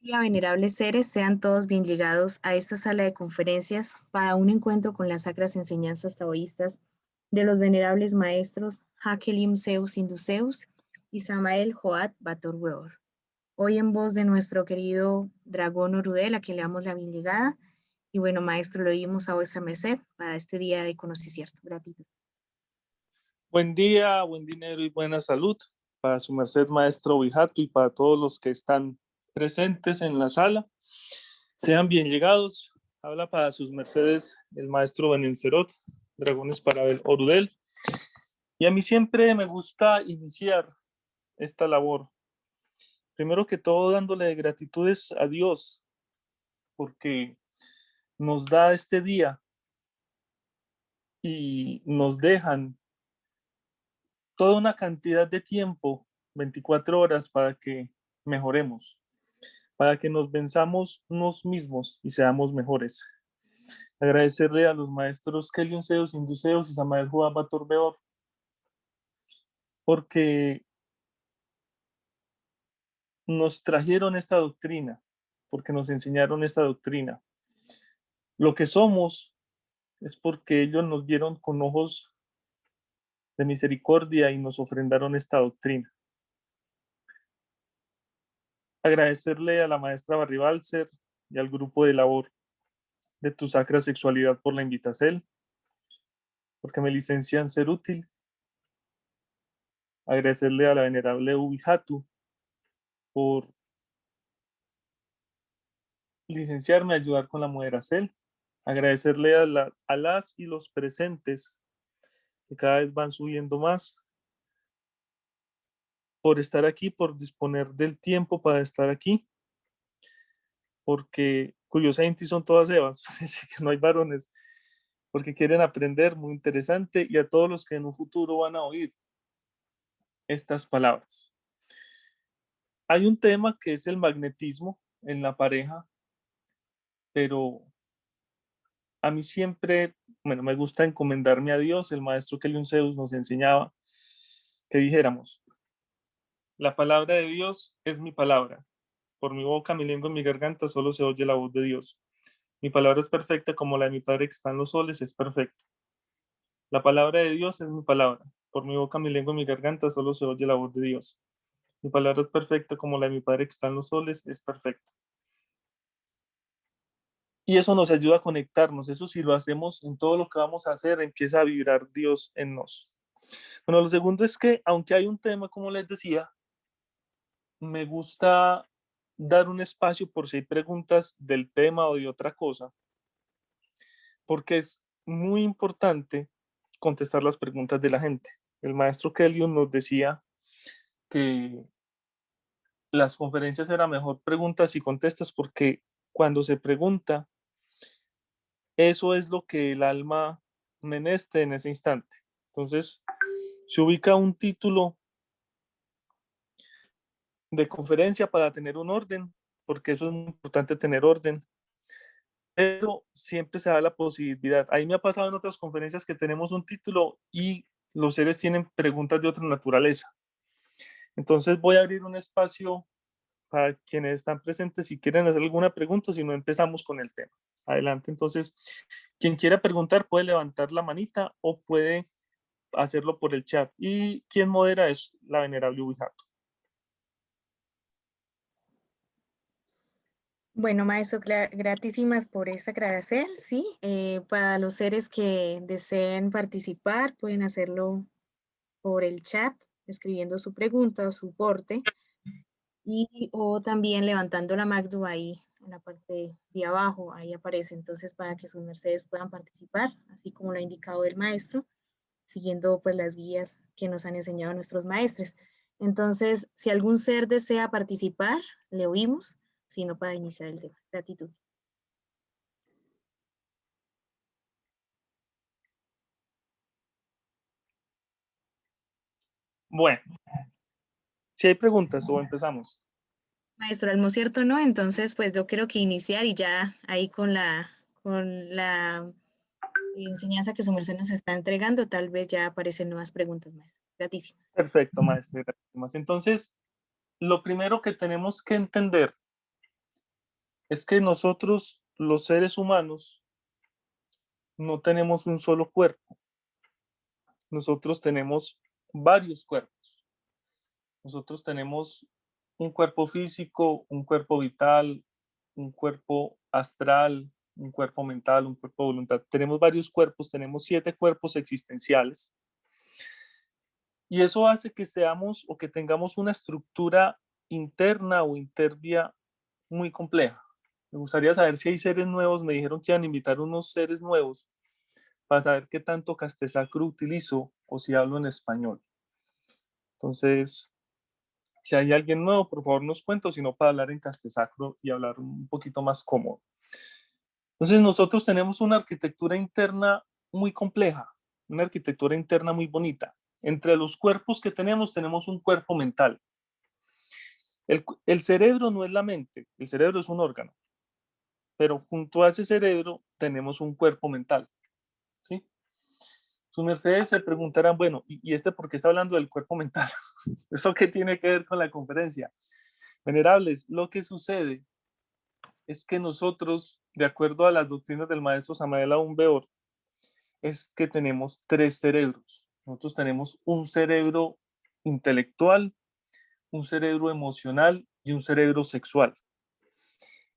Día, venerables seres, sean todos bien llegados a esta sala de conferencias para un encuentro con las sacras enseñanzas taoístas de los venerables maestros Hakelim Zeus Induceus y Samael Joad Bator Weor. Hoy en voz de nuestro querido dragón Orudel, a quien le damos la bien llegada. Y bueno, maestro, lo oímos a vuestra merced para este día de conocimiento. Gratitud. Buen día, buen dinero y buena salud para su merced maestro Vijato y para todos los que están presentes en la sala. Sean bien llegados. Habla para sus mercedes el maestro Benencerot, Dragones para el Orudel. Y a mí siempre me gusta iniciar esta labor. Primero que todo dándole gratitudes a Dios porque nos da este día y nos dejan toda una cantidad de tiempo, 24 horas, para que mejoremos, para que nos venzamos nos mismos y seamos mejores. Agradecerle a los maestros Kelion Zeus, Induceus y Samael Joab Bator Beor, porque nos trajeron esta doctrina, porque nos enseñaron esta doctrina. Lo que somos es porque ellos nos vieron con ojos de misericordia y nos ofrendaron esta doctrina. Agradecerle a la maestra Barry Balser y al grupo de labor de tu sacra sexualidad por la invitación, porque me licencian en ser útil. Agradecerle a la venerable Ubijatu por licenciarme, ayudar con la moderación. Agradecerle a las y los presentes, que cada vez van subiendo más, por estar aquí, por disponer del tiempo para estar aquí, porque curiosamente son todas evas, parece que no hay varones, porque quieren aprender, muy interesante, y a todos los que en un futuro van a oír estas palabras. Hay un tema que es el magnetismo en la pareja, pero a mí siempre, bueno, me gusta encomendarme a Dios. El maestro Kelion Zeus nos enseñaba que dijéramos, la palabra de Dios es mi palabra. Por mi boca, mi lengua y mi garganta solo se oye la voz de Dios. Mi palabra es perfecta como la de mi Padre que está en los soles es perfecta. La palabra de Dios es mi palabra. Por mi boca, mi lengua y mi garganta solo se oye la voz de Dios. Mi palabra es perfecta como la de mi Padre que está en los soles es perfecta. Y eso nos ayuda a conectarnos. Eso si lo hacemos en todo lo que vamos a hacer, empieza a vibrar Dios en nos. Bueno, lo segundo es que, aunque hay un tema, como les decía, me gusta dar un espacio por si hay preguntas del tema o de otra cosa, porque es muy importante contestar las preguntas de la gente. El maestro Kelion nos decía que las conferencias era mejor preguntas y contestas porque cuando se pregunta, eso es lo que el alma meneste en ese instante. Entonces, se ubica un título de conferencia para tener un orden, porque eso es muy importante tener orden, pero siempre se da la posibilidad. Ahí me ha pasado en otras conferencias que tenemos un título y los seres tienen preguntas de otra naturaleza. Entonces voy a abrir un espacio para quienes están presentes si quieren hacer alguna pregunta, si no empezamos con el tema. Adelante, entonces, quien quiera preguntar puede levantar la manita o puede hacerlo por el chat. Y quien modera es la venerable Ubijato. Bueno, maestro, gratísimas por esta aclaración, sí. Para los seres que deseen participar, pueden hacerlo por el chat, escribiendo su pregunta o su porte, y o también levantando la Magdu ahí en la parte de abajo, ahí aparece, entonces para que sus mercedes puedan participar, así como lo ha indicado el maestro, siguiendo pues las guías que nos han enseñado nuestros maestres. Entonces, si algún ser desea participar, le oímos, si no, para iniciar el tema. Gratitud. Bueno, si hay preguntas o empezamos. Maestro Almo, ¿cierto, no? Entonces, pues yo creo que iniciar y ya ahí con la enseñanza que su merced nos está entregando, tal vez ya aparecen nuevas preguntas, maestro. Gratísimas. Perfecto, maestro. Entonces, lo primero que tenemos que entender es que nosotros, los seres humanos, no tenemos un solo cuerpo. Nosotros tenemos varios cuerpos. Nosotros tenemos un cuerpo físico, un cuerpo vital, un cuerpo astral, un cuerpo mental, un cuerpo de voluntad. Tenemos varios cuerpos, tenemos 7 cuerpos existenciales. Y eso hace que seamos o que tengamos una estructura interna o intervia muy compleja. Me gustaría saber si hay seres nuevos. Me dijeron que iban a invitar unos seres nuevos para saber qué tanto castesacro utilizo o si hablo en español. Entonces, si hay alguien nuevo, por favor nos cuenta, si no, para hablar en castesacro y hablar un poquito más cómodo. Entonces, nosotros tenemos una arquitectura interna muy compleja, una arquitectura interna muy bonita. Entre los cuerpos que tenemos un cuerpo mental. El cerebro no es la mente, el cerebro es un órgano, pero junto a ese cerebro tenemos un cuerpo mental, ¿sí? Sus mercedes se preguntarán, bueno, ¿y este por qué está hablando del cuerpo mental? ¿Eso qué tiene que ver con la conferencia? Venerables, lo que sucede es que nosotros, de acuerdo a las doctrinas del maestro Samael Aún Weor, es que tenemos 3 cerebros. Nosotros tenemos un cerebro intelectual, un cerebro emocional y un cerebro sexual.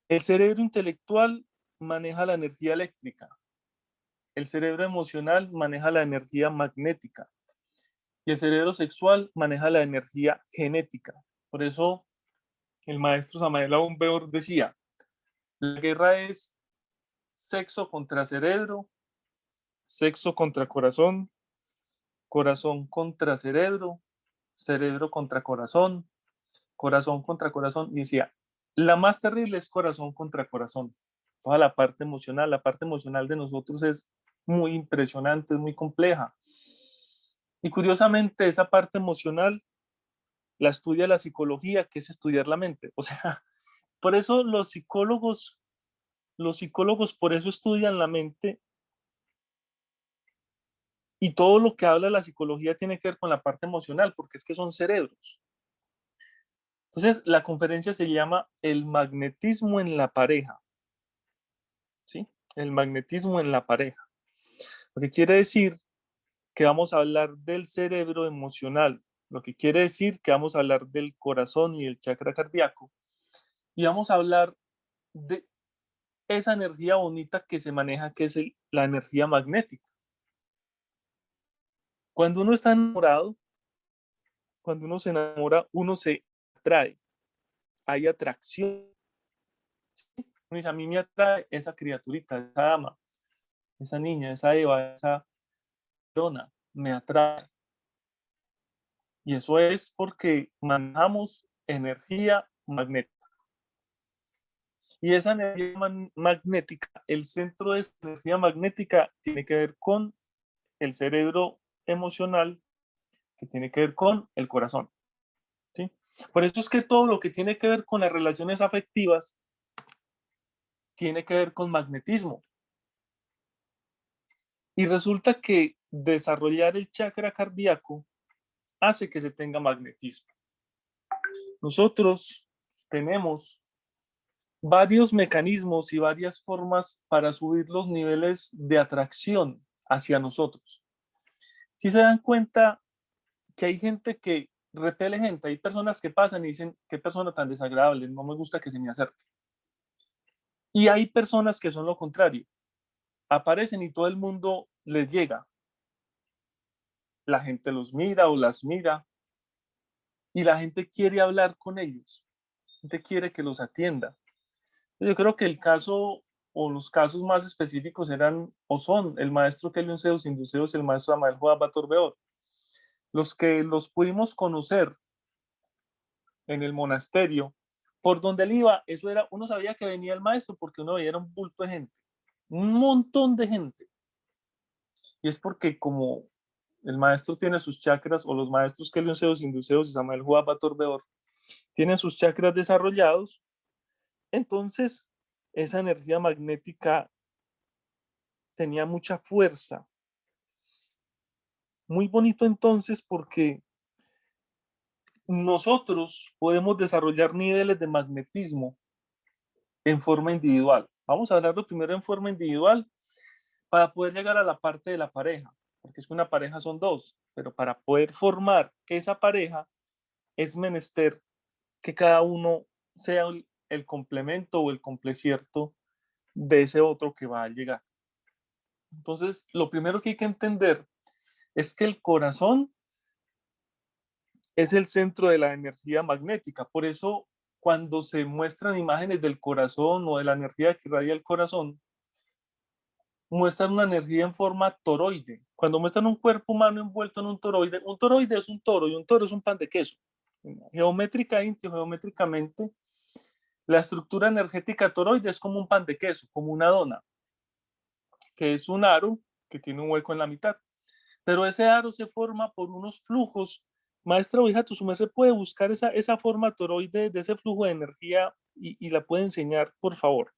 El cerebro intelectual maneja la energía eléctrica. El cerebro emocional maneja la energía magnética. Y el cerebro sexual maneja la energía genética. Por eso el maestro Samael Aún Weor decía, la guerra es sexo contra cerebro, sexo contra corazón, corazón contra cerebro, cerebro contra corazón, corazón contra corazón. Y decía, la más terrible es corazón contra corazón. Toda la parte emocional de nosotros es muy impresionante, es muy compleja. Y curiosamente, esa parte emocional la estudia la psicología, que es estudiar la mente. O sea, por eso los psicólogos por eso estudian la mente, y todo lo que habla la psicología tiene que ver con la parte emocional, porque es que son cerebros. Entonces, la conferencia se llama El magnetismo en la pareja, ¿sí? El magnetismo en la pareja. Lo que quiere decir que vamos a hablar del cerebro emocional, lo que quiere decir que vamos a hablar del corazón y del chakra cardíaco, y vamos a hablar de esa energía bonita que se maneja, que es la energía magnética. Cuando uno está enamorado, cuando uno se enamora, uno se atrae, hay atracción. Uno dice, a mí me atrae esa criaturita, esa dama, esa niña, esa Eva, esa dona, me atrae. Y eso es porque manejamos energía magnética. Y esa energía magnética, el centro de esa energía magnética tiene que ver con el cerebro emocional, que tiene que ver con el corazón, ¿sí? Por eso es que todo lo que tiene que ver con las relaciones afectivas tiene que ver con magnetismo. Y resulta que desarrollar el chakra cardíaco hace que se tenga magnetismo. Nosotros tenemos varios mecanismos y varias formas para subir los niveles de atracción hacia nosotros. Si se dan cuenta que hay gente que repele gente, hay personas que pasan y dicen, qué persona tan desagradable, no me gusta que se me acerque. Y hay personas que son lo contrario, aparecen y todo el mundo les llega. La gente los mira o las mira y la gente quiere hablar con ellos, la gente quiere que los atienda. Yo creo que el caso o los casos más específicos eran o son el maestro Kelion Zeus Induceus y el maestro Amael Joab Batorbeor. Los que los pudimos conocer en el monasterio, por donde él iba, eso era, uno sabía que venía el maestro porque uno veía un bulto de gente, un montón de gente. Y es porque como el maestro tiene sus chakras, o los maestros Kelion Zeus Induceus y Samael Joab Batorbeor tienen sus chakras desarrollados, entonces esa energía magnética tenía mucha fuerza. Muy bonito entonces porque nosotros podemos desarrollar niveles de magnetismo en forma individual. Vamos a hablarlo primero en forma individual para poder llegar a la parte de la pareja, porque es que una pareja son dos, pero para poder formar esa pareja es menester que cada uno sea el complemento o el complecierto de ese otro que va a llegar. Entonces, lo primero que hay que entender es que el corazón es el centro de la energía magnética. Por eso, cuando se muestran imágenes del corazón o de la energía que irradia el corazón, muestran una energía en forma toroide. Cuando muestran un cuerpo humano envuelto en un toroide es un toro y un toro es un pan de queso. Geométricamente, la estructura energética toroide es como un pan de queso, como una dona, que es un aro que tiene un hueco en la mitad. Pero ese aro se forma por unos flujos. Maestra Oijato, su merced puede buscar esa forma toroide de ese flujo de energía y la puede enseñar, por favor.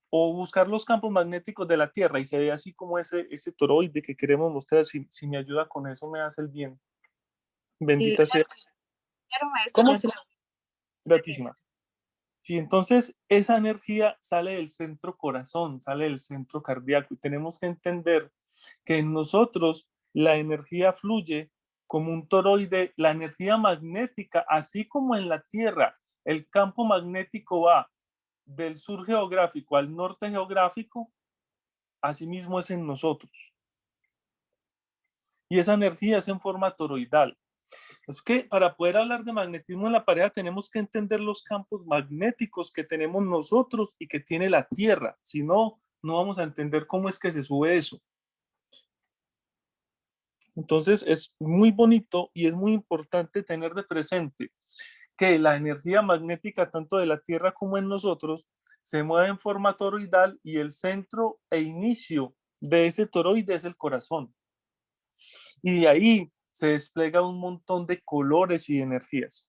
O buscar los campos magnéticos de la Tierra y se ve así como ese toroide que queremos mostrar. Si me ayuda con eso, me hace el bien. Sí, Bendita sea. claro, maestro, ¿Cómo? ya se lo Gratísima. Sí, entonces esa energía sale del centro corazón, sale del centro cardíaco y tenemos que entender que en nosotros la energía fluye como un toroide, la energía magnética, así como en la Tierra, el campo magnético va del sur geográfico al norte geográfico, asimismo es en nosotros. Y esa energía es en forma toroidal. Es que para poder hablar de magnetismo en la pareja tenemos que entender los campos magnéticos que tenemos nosotros y que tiene la Tierra. Si no, no vamos a entender cómo es que se sube eso. Entonces es muy bonito y es muy importante tener de presente que la energía magnética tanto de la Tierra como en nosotros se mueve en forma toroidal y el centro e inicio de ese toroide es el corazón. Y de ahí se despliega un montón de colores y energías.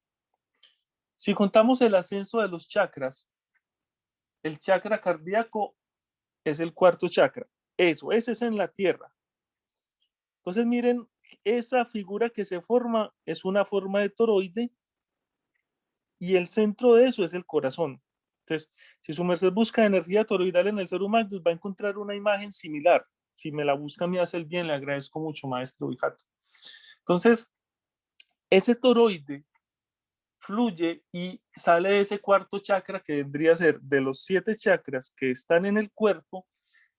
Si contamos el ascenso de los chakras, el chakra cardíaco es el cuarto chakra. Ese es en la Tierra. Entonces miren, esa figura que se forma es una forma de toroide y el centro de eso es el corazón. Entonces, si su merced busca energía toroidal en el ser humano, va a encontrar una imagen similar. Si me la busca, me hace el bien, le agradezco mucho, maestro Bijato. Entonces, ese toroide fluye y sale de ese cuarto chakra que vendría a ser de los 7 chakras que están en el cuerpo,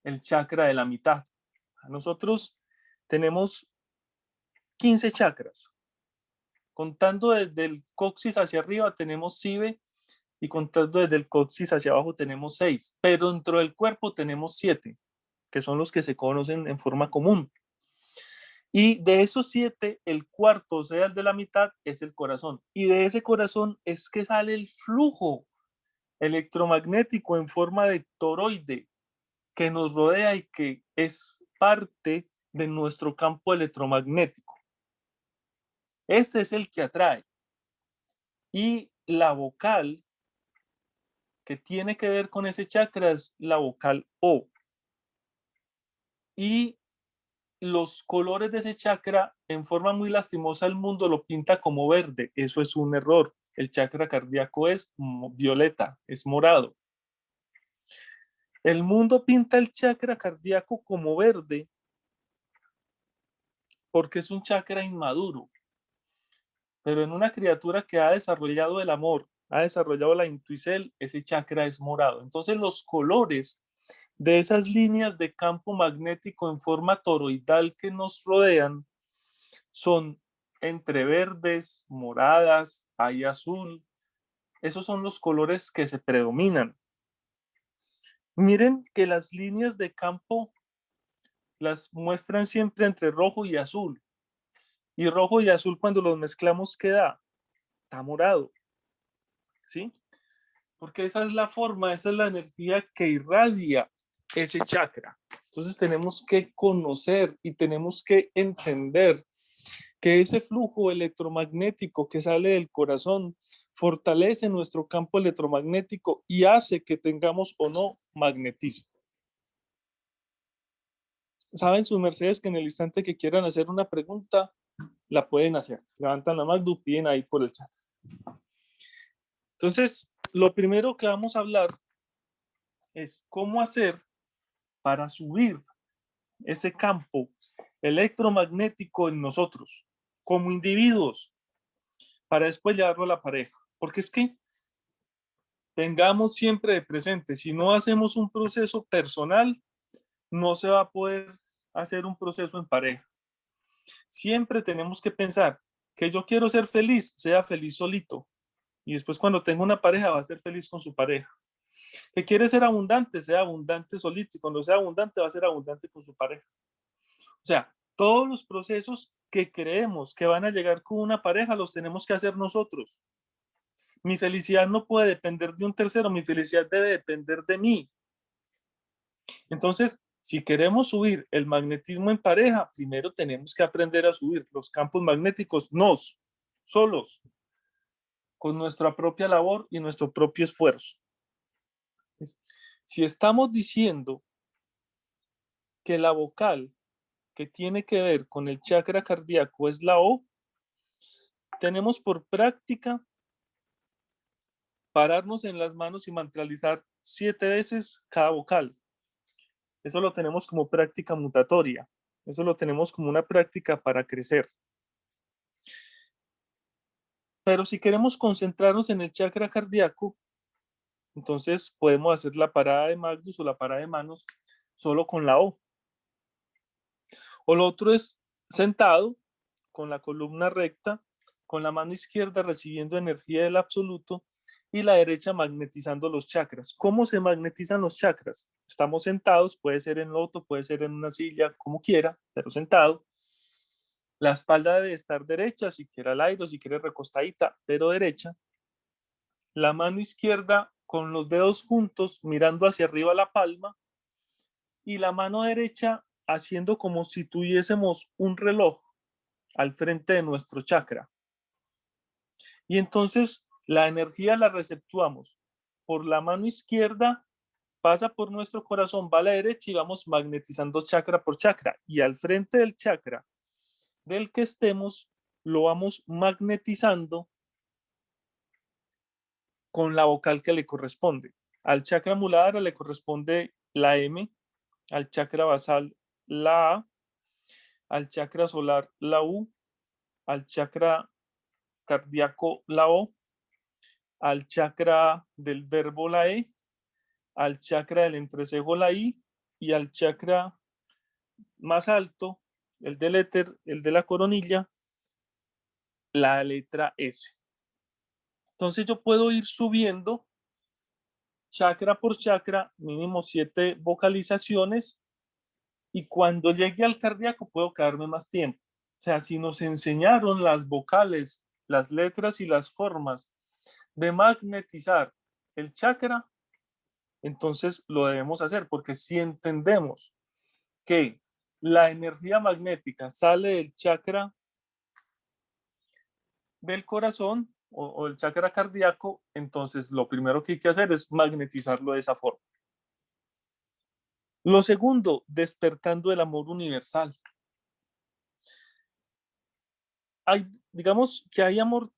el chakra de la mitad. Nosotros tenemos 15 chakras. Contando desde el coxis hacia arriba tenemos Cibe y contando desde el coxis hacia abajo tenemos 6, pero dentro del cuerpo tenemos 7, que son los que se conocen en forma común. Y de esos 7, el cuarto, o sea, el de la mitad, es el corazón. Y de ese corazón es que sale el flujo electromagnético en forma de toroide que nos rodea y que es parte de nuestro campo electromagnético. Ese es el que atrae. Y la vocal que tiene que ver con ese chakra es la vocal O. Y los colores de ese chakra, en forma muy lastimosa, el mundo lo pinta como verde. Eso es un error. El chakra cardíaco es violeta, es morado. El mundo pinta el chakra cardíaco como verde porque es un chakra inmaduro. Pero en una criatura que ha desarrollado el amor, ha desarrollado la intuicel, ese chakra es morado. Entonces los colores de esas líneas de campo magnético en forma toroidal que nos rodean son entre verdes, moradas, hay azul. Esos son los colores que se predominan. Miren que las líneas de campo las muestran siempre entre rojo y azul. Y rojo y azul cuando los mezclamos queda, está morado. ¿Sí? Porque esa es la forma, esa es la energía que irradia ese chakra. Entonces tenemos que conocer y tenemos que entender que ese flujo electromagnético que sale del corazón fortalece nuestro campo electromagnético y hace que tengamos o no magnetismo. Saben sus mercedes que en el instante que quieran hacer una pregunta, la pueden hacer. Levantan la mano, piden ahí por el chat. Entonces, lo primero que vamos a hablar es cómo hacer para subir ese campo electromagnético en nosotros, como individuos, para después llevarlo a la pareja. Porque es que tengamos siempre de presente, si no hacemos un proceso personal, no se va a poder hacer un proceso en pareja. Siempre tenemos que pensar que yo quiero ser feliz, sea feliz solito. Y después cuando tenga una pareja va a ser feliz con su pareja. Que quiere ser abundante, sea abundante solito. Y cuando sea abundante va a ser abundante con su pareja. O sea, todos los procesos que creemos que van a llegar con una pareja los tenemos que hacer nosotros. Mi felicidad no puede depender de un tercero, mi felicidad debe depender de mí. Entonces, si queremos subir el magnetismo en pareja, primero tenemos que aprender a subir los campos magnéticos solos, con nuestra propia labor y nuestro propio esfuerzo. Si estamos diciendo que la vocal que tiene que ver con el chakra cardíaco es la O, tenemos por práctica pararnos en las manos y mantralizar 7 veces cada vocal. Eso lo tenemos como práctica mutatoria. Eso lo tenemos como una práctica para crecer. Pero si queremos concentrarnos en el chakra cardíaco, entonces podemos hacer la parada de Magnus o la parada de manos solo con la O. O lo otro es sentado, con la columna recta, con la mano izquierda recibiendo energía del absoluto y la derecha magnetizando los chakras. ¿Cómo se magnetizan los chakras? Estamos sentados, puede ser en loto, puede ser en una silla, como quiera, pero sentado. La espalda debe estar derecha, si quiere al aire, si quiere recostadita, pero derecha. La mano izquierda con los dedos juntos, mirando hacia arriba la palma, y la mano derecha haciendo como si tuviésemos un reloj al frente de nuestro chakra. Y entonces la energía la receptuamos por la mano izquierda, pasa por nuestro corazón, va a la derecha y vamos magnetizando chakra por chakra. Y al frente del chakra del que estemos, lo vamos magnetizando con la vocal que le corresponde. Al chakra muladhara le corresponde la M, al chakra basal la A, al chakra solar la U, al chakra cardíaco la O, al chakra del verbo la E, al chakra del entrecejo la I y al chakra más alto, el del éter, el de la coronilla, la letra S. Entonces yo puedo ir subiendo chakra por chakra, mínimo 7 vocalizaciones, y cuando llegue al cardíaco puedo quedarme más tiempo. O sea, si nos enseñaron las vocales, las letras y las formas de magnetizar el chakra, entonces lo debemos hacer, porque si entendemos que la energía magnética sale del chakra del corazón o el chakra cardíaco, entonces lo primero que hay que hacer es magnetizarlo de esa forma. Lo segundo, despertando el amor universal. Digamos que hay amor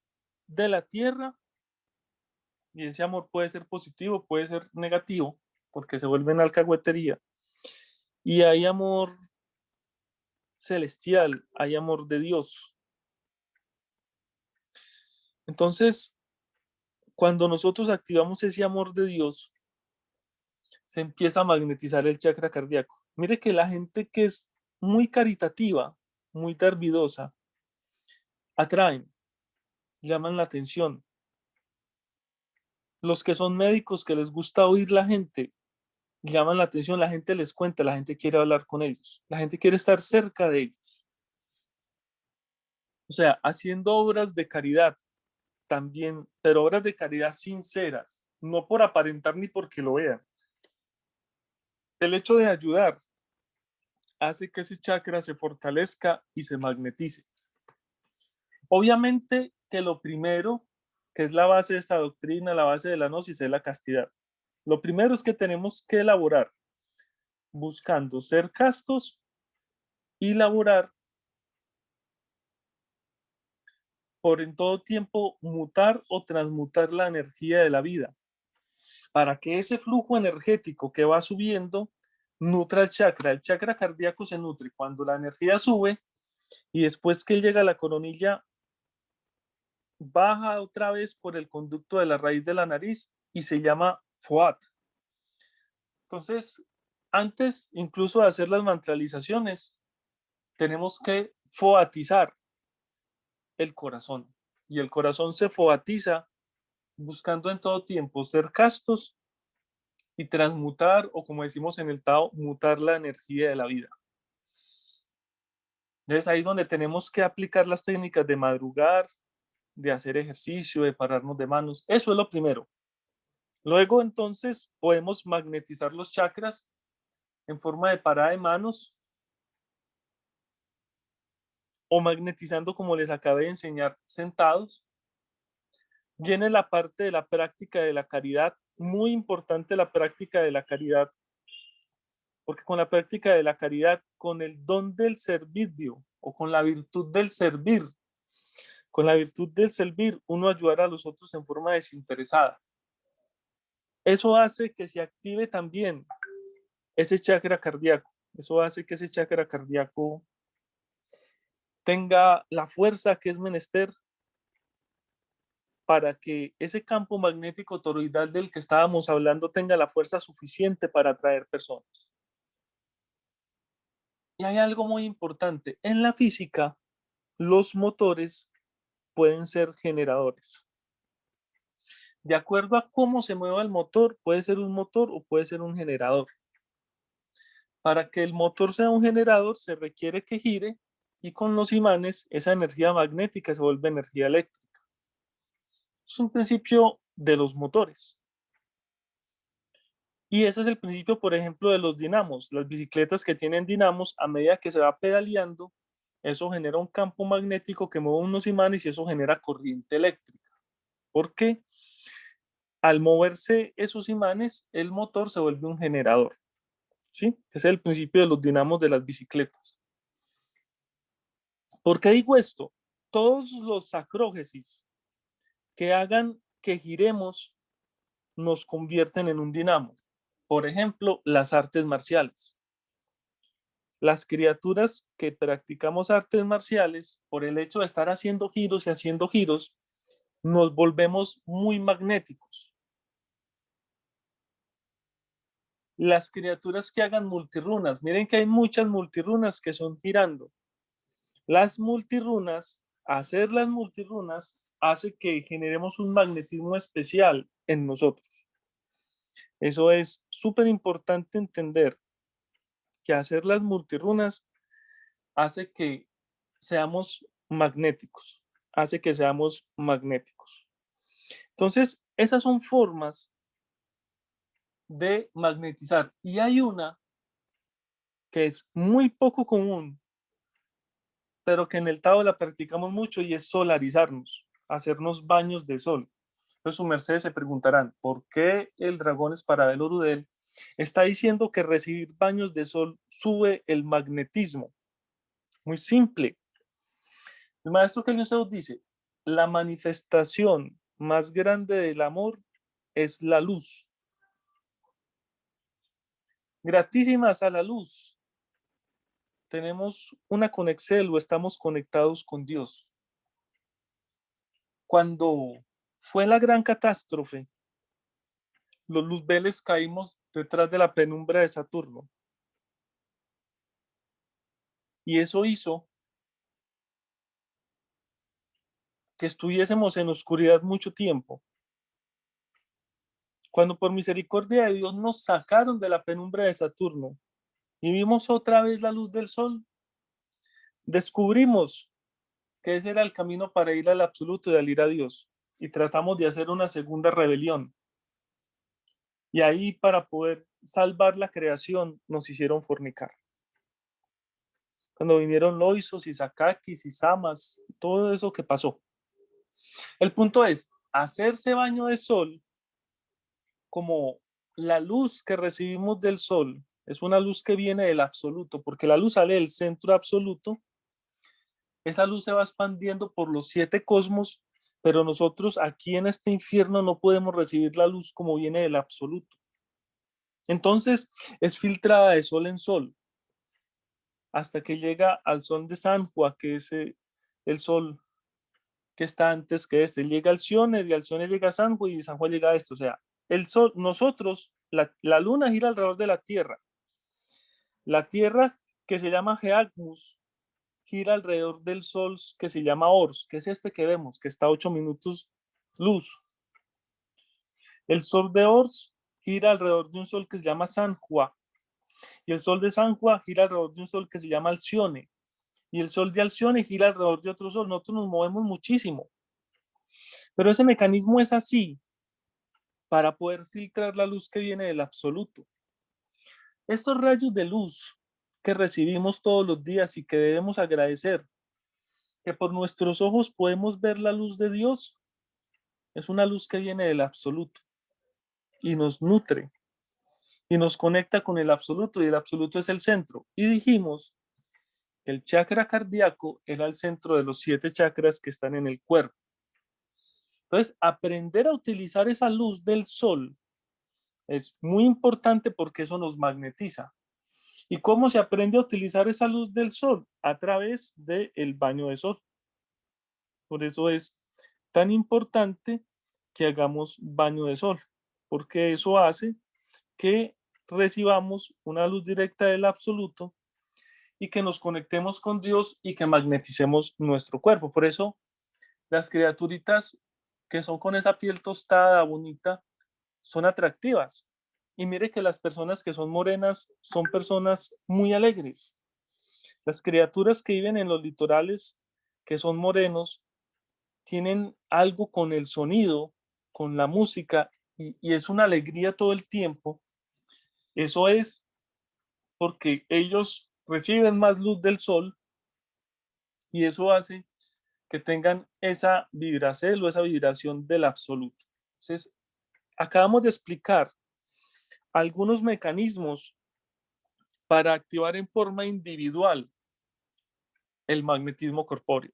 de la tierra y ese amor puede ser positivo, puede ser negativo, porque se vuelve en alcahuetería. Y hay amor celestial, hay amor de Dios. Entonces, cuando nosotros activamos ese amor de Dios, se empieza a magnetizar el chakra cardíaco. Mire que la gente que es muy caritativa, muy terbidosa, atraen, llaman la atención. Los que son médicos que les gusta oír la gente, llaman la atención, la gente les cuenta, la gente quiere hablar con ellos, la gente quiere estar cerca de ellos. O sea, haciendo obras de caridad también, pero obras de caridad sinceras, no por aparentar ni porque lo vean. El hecho de ayudar hace que ese chakra se fortalezca y se magnetice. Obviamente que lo primero, que es la base de esta doctrina, la base de la gnosis, es la castidad. Lo primero es que tenemos que elaborar buscando ser castos y laborar por en todo tiempo mutar o transmutar la energía de la vida. para que ese flujo energético que va subiendo nutra el chakra. El chakra cardíaco se nutre cuando la energía sube y después que llega a la coronilla, baja otra vez por el conducto de la raíz de la nariz y se llama FOAT. Entonces, antes incluso de hacer las mantralizaciones, tenemos que foatizar el corazón. Y el corazón se foatiza buscando en todo tiempo ser castos y transmutar, o como decimos en el Tao, mutar la energía de la vida. Entonces ahí donde tenemos que aplicar las técnicas de madrugar, de hacer ejercicio, de pararnos de manos. Eso es lo primero. Luego entonces podemos magnetizar los chakras en forma de parada de manos o magnetizando como les acabé de enseñar sentados. Viene la parte de la práctica de la caridad, muy importante la práctica de la caridad, porque con la práctica de la caridad, con el don del servicio o con la virtud del servir, con la virtud del servir, uno ayudará a los otros en forma desinteresada. Eso hace que se active también ese chakra cardíaco. Eso hace que ese chakra cardíaco tenga la fuerza que es menester para que ese campo magnético toroidal del que estábamos hablando tenga la fuerza suficiente para atraer personas. Y hay algo muy importante. En la física, los motores pueden ser generadores. De acuerdo a cómo se mueva el motor, puede ser un motor o puede ser un generador. Para que el motor sea un generador, se requiere que gire y con los imanes esa energía magnética se vuelve energía eléctrica. Es un principio de los motores. Y ese es el principio, por ejemplo, de los dinamos. Las bicicletas que tienen dinamos, a medida que se va pedaleando, eso genera un campo magnético que mueve unos imanes y eso genera corriente eléctrica. ¿Por qué? Al moverse esos imanes, el motor se vuelve un generador. ¿Sí? Ese es el principio de los dinamos de las bicicletas. ¿Por qué digo esto? Todos los sacrógesis que hagan que giremos nos convierten en un dinamo. Por ejemplo, las artes marciales. Las criaturas que practicamos artes marciales, por el hecho de estar haciendo giros y haciendo giros, nos volvemos muy magnéticos. Las criaturas que hagan multirunas, miren que hay muchas multirunas que son girando. Las multirunas, hacer las multirunas hace que generemos un magnetismo especial en nosotros. Eso es súper importante entender, que hacer las multirunas hace que seamos magnéticos, hace que seamos magnéticos. Entonces, esas son formas de magnetizar. Y hay una que es muy poco común, pero que en el Tao la practicamos mucho y es solarizarnos, hacernos baños de sol. Entonces, su merced se preguntarán, ¿por qué el dragón Esparabel Orudel está diciendo que recibir baños de sol sube el magnetismo? Muy simple. El maestro Kelly dice, la manifestación más grande del amor es la luz. Gratísimas a la luz. Tenemos una conexión o estamos conectados con Dios. Cuando fue la gran catástrofe, los luzbeles caímos detrás de la penumbra de Saturno. Y eso hizo que estuviésemos en oscuridad mucho tiempo. Cuando por misericordia de Dios nos sacaron de la penumbra de Saturno y vimos otra vez la luz del sol, descubrimos que ese era el camino para ir al absoluto y al ir a Dios. Y tratamos de hacer una segunda rebelión. Y ahí, para poder salvar la creación, nos hicieron fornicar. Cuando vinieron Loisos y Sakakis y Samas, todo eso que pasó. El punto es, hacerse baño de sol, como la luz que recibimos del sol, es una luz que viene del absoluto, porque la luz sale del centro absoluto. Esa luz se va expandiendo por los 7 cosmos Pero nosotros aquí en este infierno no podemos recibir la luz como viene del absoluto. Entonces es filtrada de sol en sol hasta que llega al sol de San Juan, que es el sol que está antes que este. Él llega al Siones, y al Siones llega a San Juan, y de San Juan llega a esto. O sea, el sol, nosotros, la luna gira alrededor de la Tierra. La Tierra, que se llama Geagmus, gira alrededor del sol que se llama Ors, que es este que vemos, que está a 8 minutos luz. El sol de Ors gira alrededor de un sol que se llama San Juan. Y el sol de San Juan gira alrededor de un sol que se llama Alcione. Y el sol de Alcione gira alrededor de otro sol. Nosotros nos movemos muchísimo. Pero ese mecanismo es así para poder filtrar la luz que viene del absoluto. Estos rayos de luz que recibimos todos los días y que debemos agradecer, que por nuestros ojos podemos ver la luz de Dios, es una luz que viene del absoluto y nos nutre y nos conecta con el absoluto, y el absoluto es el centro. Y dijimos que el chakra cardíaco era el centro de los 7 chakras que están en el cuerpo. Entonces, aprender a utilizar esa luz del sol es muy importante porque eso nos magnetiza. ¿Y cómo se aprende a utilizar esa luz del sol? A través del baño de sol. Por eso es tan importante que hagamos baño de sol, porque eso hace que recibamos una luz directa del absoluto y que nos conectemos con Dios y que magneticemos nuestro cuerpo. Por eso las criaturitas que son con esa piel tostada, bonita, son atractivas. Y mire que las personas que son morenas son personas muy alegres. Las criaturas que viven en los litorales, que son morenos, tienen algo con el sonido, con la música, y es una alegría todo el tiempo. Eso es porque ellos reciben más luz del sol y eso hace que tengan esa vibracel o esa vibración del absoluto. Entonces, acabamos de explicar algunos mecanismos para activar en forma individual el magnetismo corpóreo.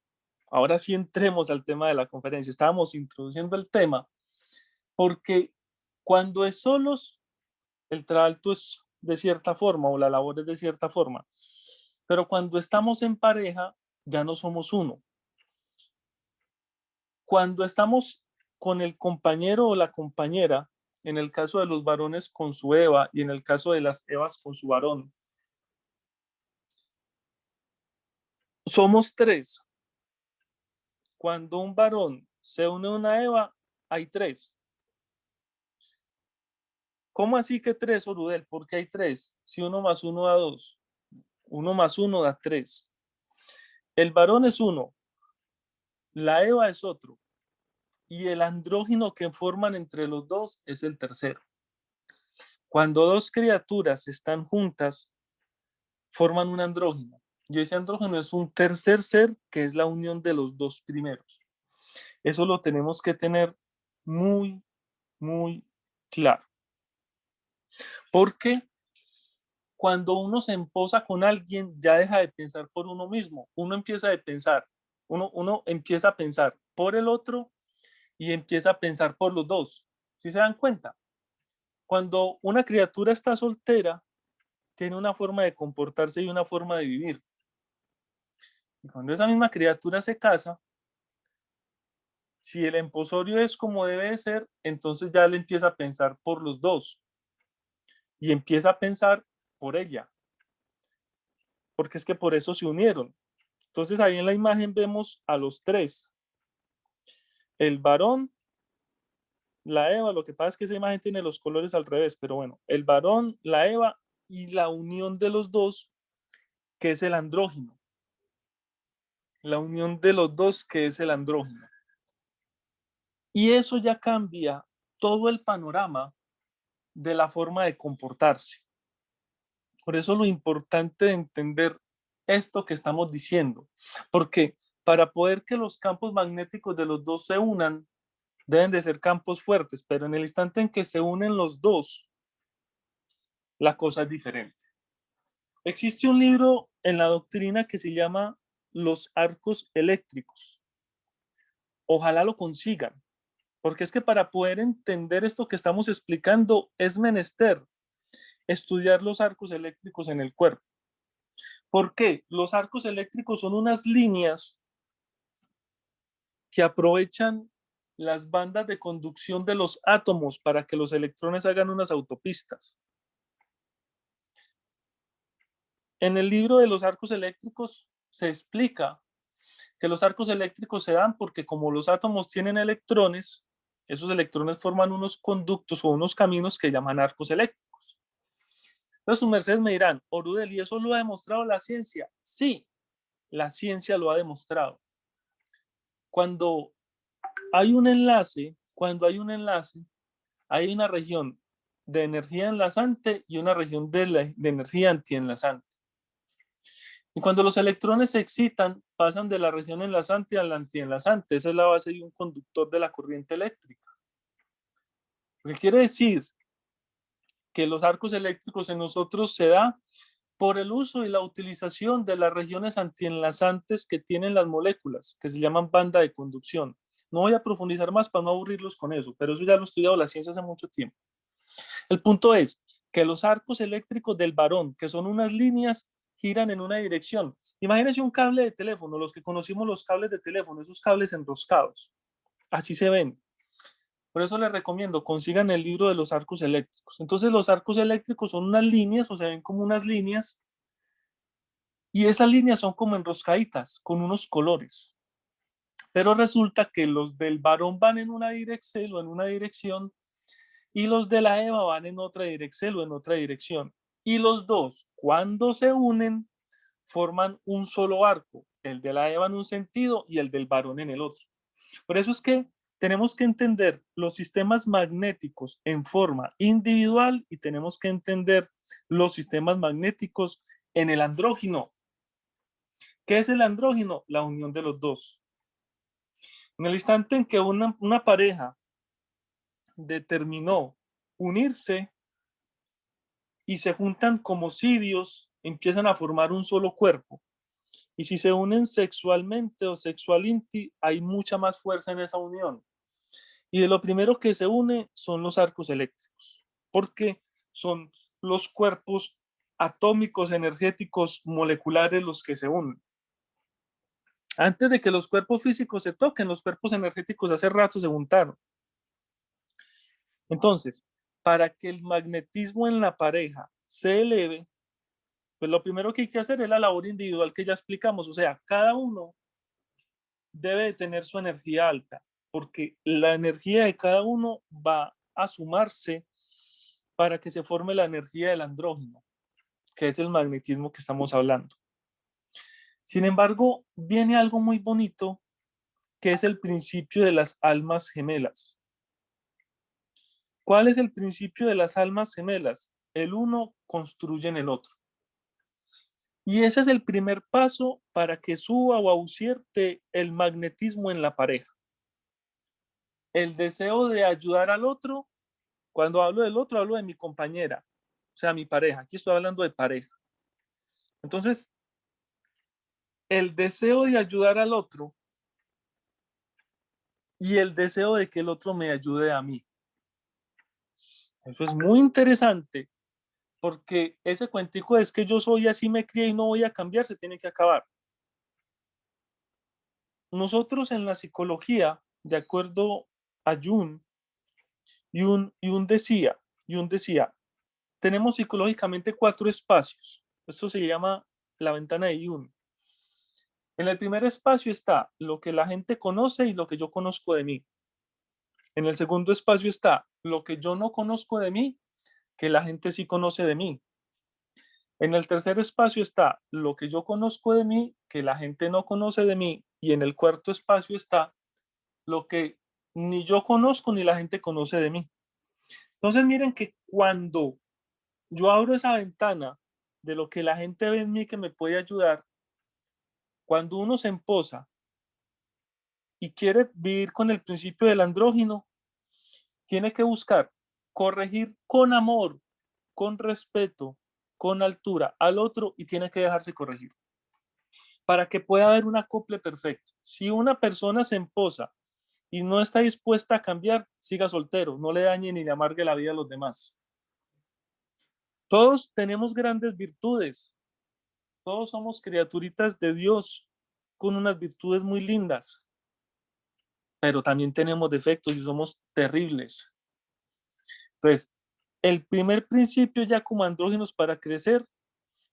Ahora sí entremos al tema de la conferencia. Estábamos introduciendo el tema porque cuando es solos, el trabajo es de cierta forma o la labor es de cierta forma. Pero cuando estamos en pareja, ya no somos uno. Cuando estamos con el compañero o la compañera, en el caso de los varones con su Eva y en el caso de las Evas con su varón, somos 3. Cuando un varón se une a una Eva, hay 3. ¿Cómo así que 3, Orudel? ¿Por qué hay 3? Si 1 más 1 da 2. 1 más 1 da 3. El varón es 1, la Eva es otro, y el andrógino que forman entre los dos es el tercero. Cuando 2 criaturas están juntas, forman un andrógino. Y ese andrógeno es un tercer ser que es la unión de los 2 primeros. Eso lo tenemos que tener muy, muy claro. Porque cuando uno se emposa con alguien, ya deja de pensar por uno mismo. Uno empieza a pensar, uno empieza a pensar por el otro y empieza a pensar por los dos. ¿Sí se dan cuenta? Cuando una criatura está soltera, tiene una forma de comportarse y una forma de vivir. Y cuando esa misma criatura se casa, si el emposorio es como debe de ser, entonces ya le empieza a pensar por los dos y empieza a pensar por ella, porque es que por eso se unieron. Entonces ahí en la imagen vemos a los 3, el varón, la Eva, lo que pasa es que esa imagen tiene los colores al revés, pero bueno, el varón, la Eva y la unión de los dos, que es el andrógino. La unión de los dos, que es el andrógino. Y eso ya cambia todo el panorama de la forma de comportarse. Por eso lo importante de entender esto que estamos diciendo, porque para poder que los campos magnéticos de los dos se unan, deben de ser campos fuertes, pero en el instante en que se unen los dos, la cosa es diferente. Existe un libro en la doctrina que se llama Los arcos eléctricos. Ojalá lo consigan, porque es que para poder entender esto que estamos explicando es menester estudiar los arcos eléctricos en el cuerpo. ¿Por qué? Los arcos eléctricos son unas líneas que aprovechan las bandas de conducción de los átomos para que los electrones hagan unas autopistas. En el libro de los arcos eléctricos se explica que los arcos eléctricos se dan porque como los átomos tienen electrones, esos electrones forman unos conductos o unos caminos que llaman arcos eléctricos. Entonces, sus mercedes me dirán, Orudel, ¿y eso lo ha demostrado la ciencia? Sí, la ciencia lo ha demostrado. Cuando hay un enlace, hay una región de energía enlazante y una región de energía antienlazante. Y cuando los electrones se excitan, pasan de la región enlazante a la antienlazante. Esa es la base de un conductor de la corriente eléctrica. Lo que quiere decir que los arcos eléctricos en nosotros se da por el uso y la utilización de las regiones antienlazantes que tienen las moléculas, que se llaman banda de conducción. No voy a profundizar más para no aburrirlos con eso, pero eso ya lo ha estudiado la ciencia hace mucho tiempo. El punto es que los arcos eléctricos del varón, que son unas líneas, giran en una dirección. Imagínense un cable de teléfono, los que conocimos los cables de teléfono, esos cables enroscados. Así se ven. Por eso les recomiendo, consigan el libro de los arcos eléctricos. Entonces los arcos eléctricos son unas líneas o se ven como unas líneas y esas líneas son como enroscaditas con unos colores. Pero resulta que los del varón van en una dirección y los de la Eva van en otra dirección o en otra dirección. Y los dos, cuando se unen, forman un solo arco, el de la Eva en un sentido y el del varón en el otro. Por eso es que tenemos que entender los sistemas magnéticos en forma individual y tenemos que entender los sistemas magnéticos en el andrógino. ¿Qué es el andrógino? La unión de los dos. En el instante en que una pareja determinó unirse y se juntan como cirios, empiezan a formar un solo cuerpo. Y si se unen sexualmente o sexualinti, hay mucha más fuerza en esa unión. Y de lo primero que se une son los arcos eléctricos, porque son los cuerpos atómicos, energéticos, moleculares los que se unen. Antes de que los cuerpos físicos se toquen, los cuerpos energéticos hace rato se juntaron. Entonces, para que el magnetismo en la pareja se eleve, pues lo primero que hay que hacer es la labor individual que ya explicamos. O sea, cada uno debe de tener su energía alta, porque la energía de cada uno va a sumarse para que se forme la energía del andrógeno, que es el magnetismo que estamos hablando. Sin embargo, viene algo muy bonito, que es el principio de las almas gemelas. ¿Cuál es el principio de las almas gemelas? El uno construye en el otro. Y ese es el primer paso para que suba o aucierte el magnetismo en la pareja. El deseo de ayudar al otro. Cuando hablo del otro, hablo de mi compañera, o sea, mi pareja. Aquí estoy hablando de pareja. Entonces, el deseo de ayudar al otro y el deseo de que el otro me ayude a mí. Eso es muy interesante porque ese cuentico es que yo soy así, me crié y no voy a cambiar, se tiene que acabar. Nosotros en la psicología, de acuerdo a Jung, Jung decía, tenemos psicológicamente 4 espacios. Esto se llama la ventana de Jung. En el primer espacio está lo que la gente conoce y lo que yo conozco de mí. En el segundo espacio está lo que yo no conozco de mí, que la gente sí conoce de mí. En el tercer espacio está lo que yo conozco de mí, que la gente no conoce de mí. Y en el cuarto espacio está lo que ni yo conozco ni la gente conoce de mí. Entonces miren que cuando yo abro esa ventana de lo que la gente ve en mí que me puede ayudar, cuando uno se emposa y quiere vivir con el principio del andrógino, tiene que buscar corregir con amor, con respeto, con altura al otro y tiene que dejarse corregir para que pueda haber un acople perfecto. Si una persona se emposa y no está dispuesta a cambiar, siga soltero, no le dañe ni le amargue la vida a los demás. Todos tenemos grandes virtudes, todos somos criaturitas de Dios con unas virtudes muy lindas, pero también tenemos defectos y somos terribles. Entonces, el primer principio ya como andrógenos para crecer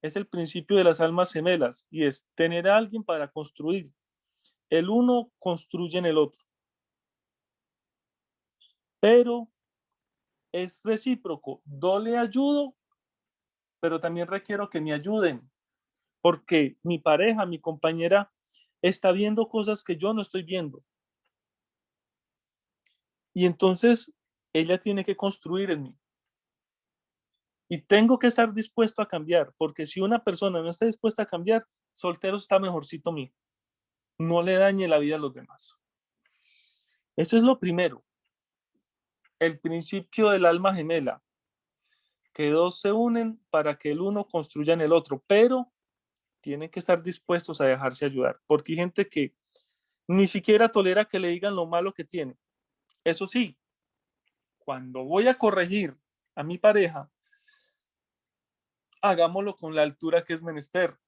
es el principio de las almas gemelas y es tener a alguien para construir. El uno construye en el otro, pero es recíproco. Yo le ayudo, pero también requiero que me ayuden, porque mi pareja, mi compañera, está viendo cosas que yo no estoy viendo. Y entonces ella tiene que construir en mí. Y tengo que estar dispuesto a cambiar, porque si una persona no está dispuesta a cambiar, soltero está mejorcito mío. No le dañe la vida a los demás. Eso es lo primero. El principio del alma gemela, que dos se unen para que el uno construya en el otro, pero tienen que estar dispuestos a dejarse ayudar, porque hay gente que ni siquiera tolera que le digan lo malo que tiene. Eso sí, cuando voy a corregir a mi pareja, hagámoslo con la altura que es menester.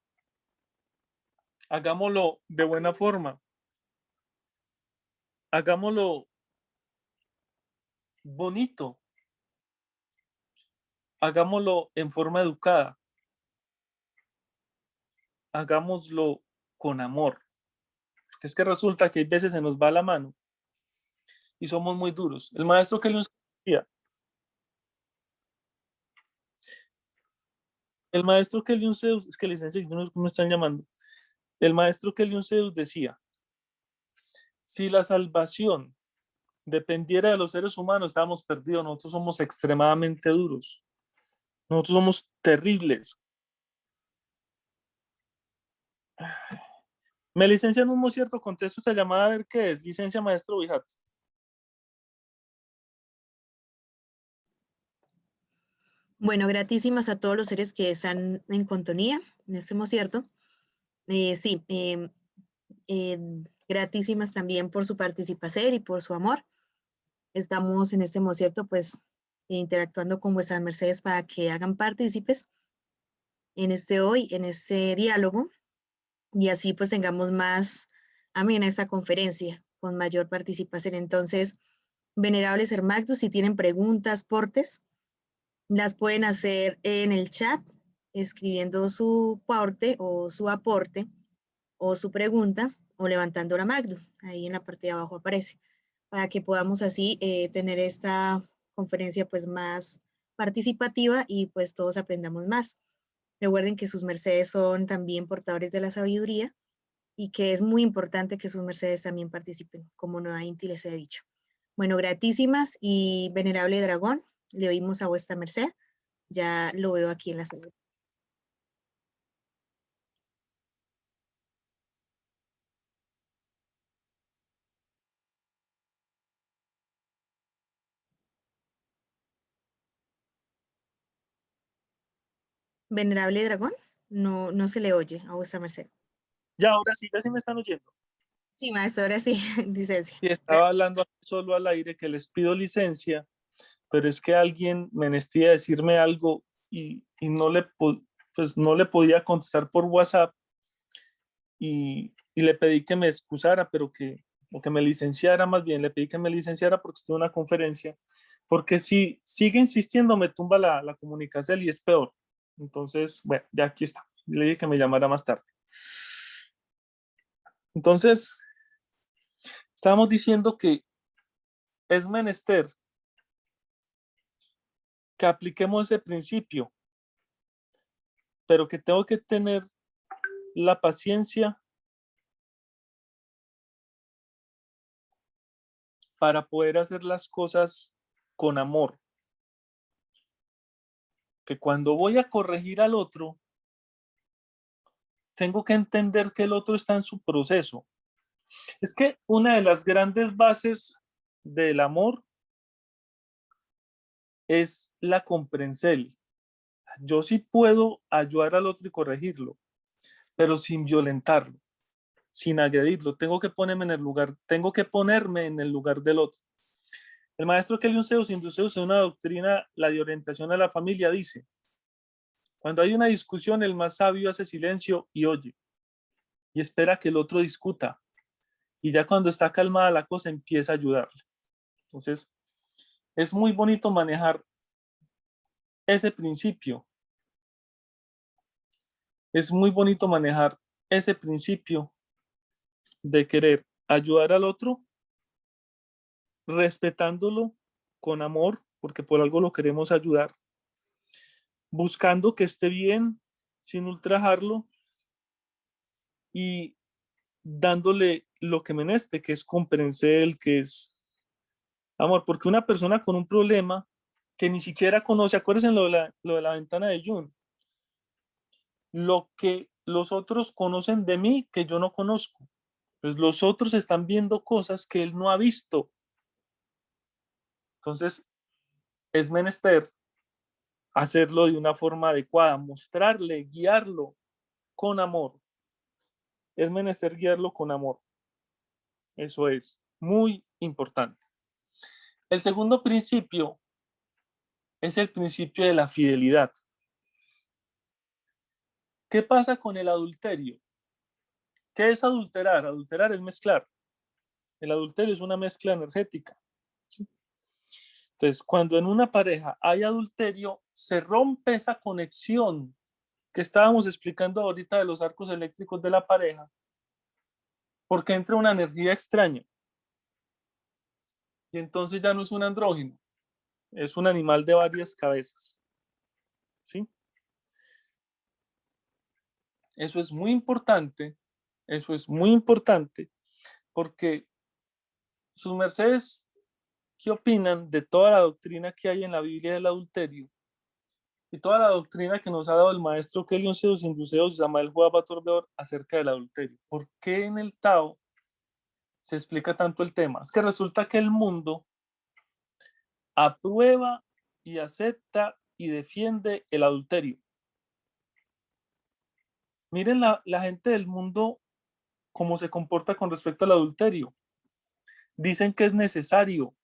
Hagámoslo de buena forma. Hagámoslo bonito. Hagámoslo en forma educada. Hagámoslo con amor. Porque es que resulta que hay veces se nos va la mano y somos muy duros. El maestro que le decía, el maestro que le Zeus, es que licencia, yo no sé cómo me están llamando. El maestro que le Zeus decía, si la salvación dependiera de los seres humanos, estábamos perdidos. Nosotros somos extremadamente duros. Nosotros somos terribles. Me licencia en un cierto contexto esta llamada, a ver qué es. Licencia, maestro Bijat. Bueno, gratísimas a todos los seres que están en contonía, en este cierto. Sí, gratísimas también por su participación y por su amor. Estamos en este cierto, pues, interactuando con vuestras mercedes para que hagan partícipes en este hoy, en este diálogo, y así pues tengamos más amena esta conferencia con mayor participación. Entonces, venerables hermagnos, si tienen preguntas, portes, las pueden hacer en el chat, escribiendo su porte o su aporte o su pregunta o levantando la magno. Ahí en la parte de abajo aparece, para que podamos así tener esta conferencia pues más participativa y pues todos aprendamos más. Recuerden que sus mercedes son también portadores de la sabiduría y que es muy importante que sus mercedes también participen, como Nueva Inti les he dicho. Bueno, gratísimas y venerable dragón, le oímos a vuestra merced. Ya lo veo aquí en la sala. Venerable dragón, no se le oye a vuestra merced. Ya, ahora sí, ya sí me están oyendo. Sí, maestro, ahora sí, licencia. Y estaba hablando solo al aire que les pido licencia, pero es que alguien me necesitaba decirme algo y pues no le podía contestar por WhatsApp y le pedí que me excusara, pero o que me licenciara más bien, le pedí que me licenciara porque estoy en una conferencia, porque si sigue insistiendo me tumba la comunicación y es peor. Entonces, bueno, ya aquí está. Le dije que me llamara más tarde. Entonces, estábamos diciendo que es menester que apliquemos ese principio, pero que tengo que tener la paciencia para poder hacer las cosas con amor. Que cuando voy a corregir al otro, tengo que entender que el otro está en su proceso. Es que una de las grandes bases del amor es la comprensión. Yo sí puedo ayudar al otro y corregirlo, pero sin violentarlo. sin agredirlo. Tengo que ponerme en el lugar del otro. El maestro Kelly Onceus introduce una doctrina, la de orientación a la familia, dice: cuando hay una discusión, el más sabio hace silencio y oye, y espera que el otro discuta. Y ya cuando está calmada la cosa, empieza a ayudarle. Entonces, es muy bonito manejar ese principio. Es muy bonito manejar ese principio de querer ayudar al otro, respetándolo con amor, porque por algo lo queremos ayudar, buscando que esté bien, sin ultrajarlo, y dándole lo que meneste, que es comprender, que es amor, porque una persona con un problema que ni siquiera conoce, acuérdense lo de la ventana de Jung, lo que los otros conocen de mí que yo no conozco, pues los otros están viendo cosas que él no ha visto. Entonces, es menester hacerlo de una forma adecuada, mostrarle, guiarlo con amor. Es menester guiarlo con amor. Eso es muy importante. El segundo principio es el principio de la fidelidad. ¿Qué pasa con el adulterio? ¿Qué es adulterar? Adulterar es mezclar. El adulterio es una mezcla energética. ¿Sí? Entonces, cuando en una pareja hay adulterio, se rompe esa conexión que estábamos explicando ahorita de los arcos eléctricos de la pareja, porque entra una energía extraña. Y entonces ya no es un andrógeno, es un animal de varias cabezas. ¿Sí? Eso es muy importante, eso es muy importante, porque sus mercedes, ¿qué opinan de toda la doctrina que hay en la Biblia del adulterio? Y toda la doctrina que nos ha dado el maestro Kelly Onceus, Induceus y Samael Juabatorbeor acerca del adulterio. ¿Por qué en el Tao se explica tanto el tema? Es que resulta que el mundo aprueba y acepta y defiende el adulterio. Miren la gente del mundo cómo se comporta con respecto al adulterio. Dicen que es necesario,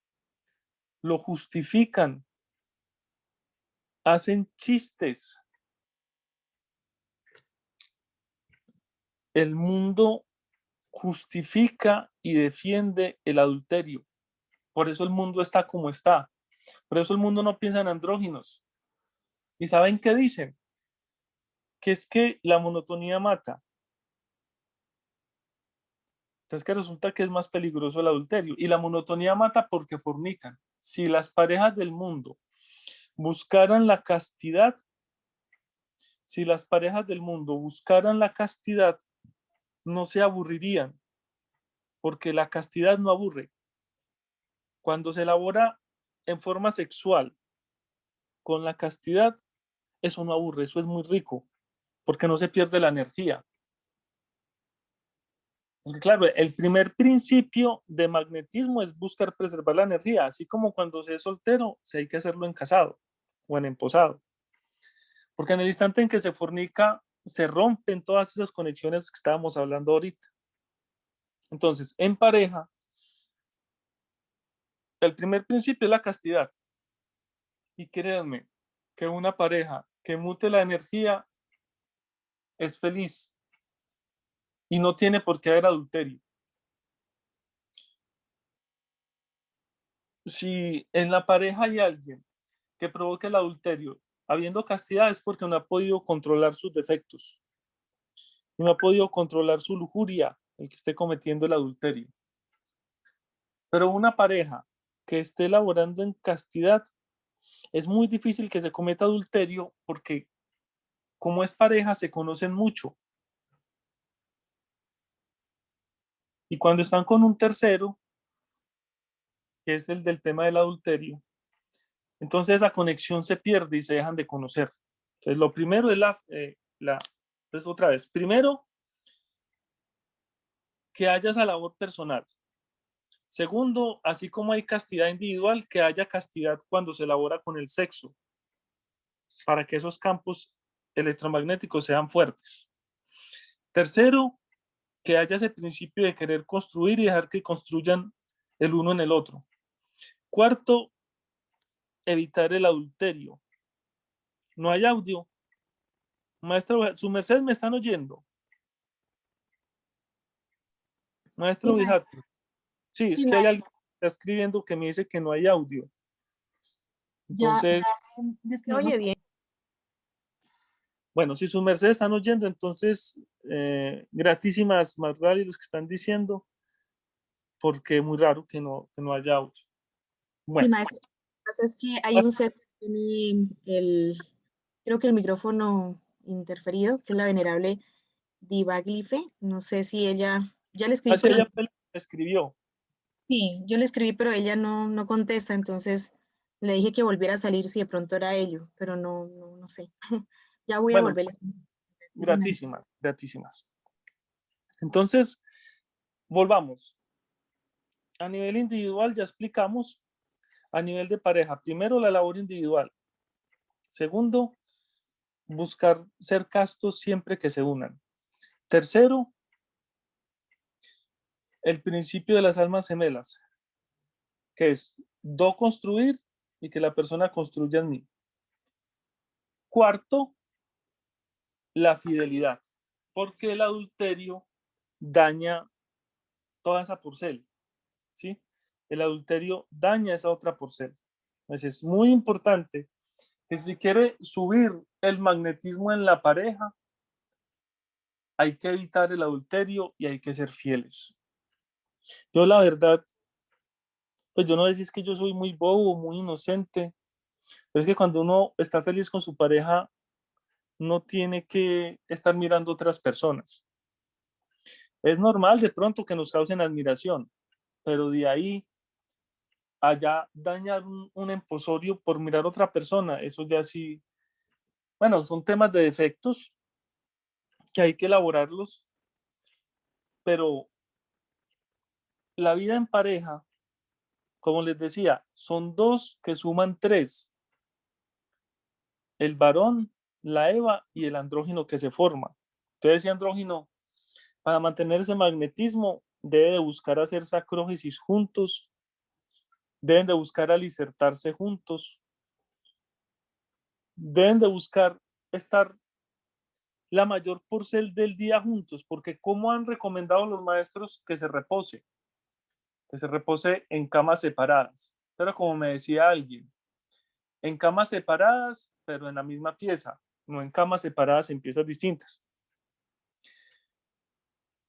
lo justifican, hacen chistes. El mundo justifica y defiende el adulterio. Por eso el mundo está como está. Por eso el mundo no piensa en andróginos. ¿Y saben qué dicen? Que es que la monotonía mata. Entonces que resulta que es más peligroso el adulterio. Y la monotonía mata porque fornican. Si las parejas del mundo buscaran la castidad, si las parejas del mundo buscaran la castidad, no se aburrirían, porque la castidad no aburre. Cuando se elabora en forma sexual con la castidad, eso no aburre, eso es muy rico, porque no se pierde la energía. Porque claro, el primer principio de magnetismo es buscar preservar la energía, así como cuando se es soltero, se hay que hacerlo en casado o en emposado. Porque en el instante en que se fornica, se rompen todas esas conexiones que estábamos hablando ahorita. Entonces, en pareja, el primer principio es la castidad. Y créanme que una pareja que mute la energía es feliz y no tiene por qué haber adulterio. Si en la pareja hay alguien que provoque el adulterio, habiendo castidad, es porque no ha podido controlar sus defectos, no ha podido controlar su lujuria, el que esté cometiendo el adulterio. Pero una pareja que esté elaborando en castidad, es muy difícil que se cometa adulterio porque como es pareja se conocen mucho. Y cuando están con un tercero, que es el del tema del adulterio, entonces esa conexión se pierde y se dejan de conocer. Entonces lo primero es entonces otra vez, primero, que haya esa labor personal. Segundo, así como hay castidad individual, que haya castidad cuando se elabora con el sexo, para que esos campos electromagnéticos sean fuertes. Tercero, que haya ese principio de querer construir y dejar que construyan el uno en el otro. Cuarto, evitar el adulterio. No hay audio. Maestro, su merced, ¿me están oyendo? Sí, Maestro maestro. Bijatu. Sí, es Sí, que hay alguien maestro. que está escribiendo que me dice que no hay audio. Ya Entonces, se oye bien. bueno, si sus mercedes están oyendo, entonces, gratísimas Margali los que están diciendo, porque es muy raro que no haya audio. Sí, Bueno, maestro. Lo que pasa es que hay un set que tiene creo que el micrófono interferido, que es la venerable Divaglife. No sé si ella, ya le escribí, así pero ella fue la que escribió. sí, yo le escribí, pero ella no contesta, entonces le dije que volviera a salir si de pronto era ello, pero no sé. Ya voy a Bueno, volver. gratísimas, gratísimas. Entonces, volvamos. A nivel individual ya explicamos. A nivel de pareja, primero la labor individual. Segundo, buscar ser castos siempre que se unan. Tercero, el principio de las almas gemelas, que es do construir y que la persona construya en mí. Cuarto, la fidelidad, porque el adulterio daña toda esa porcel, ¿sí? El adulterio daña esa otra porcel. Entonces es muy importante que si quiere subir el magnetismo en la pareja, hay que evitar el adulterio y hay que ser fieles. Yo la verdad, pues yo no sé si es que yo soy muy bobo, muy inocente, pero es que cuando uno está feliz con su pareja, no tiene que estar mirando otras personas. Es normal de pronto que nos causen admiración, pero de ahí allá dañar un emposorio por mirar a otra persona, eso ya sí, bueno, son temas de defectos que hay que elaborarlos, pero la vida en pareja, como les decía, son dos que suman tres, el varón, la Eva y el andrógino que se forma. Entonces ese andrógino, para mantener ese magnetismo, debe de buscar hacer sacrógesis juntos, deben de buscar alicertarse juntos, deben de buscar estar la mayor porcel del día juntos, porque como han recomendado los maestros que se repose en camas separadas. Pero como me decía alguien, en camas separadas, pero en la misma pieza, no en camas separadas en piezas distintas.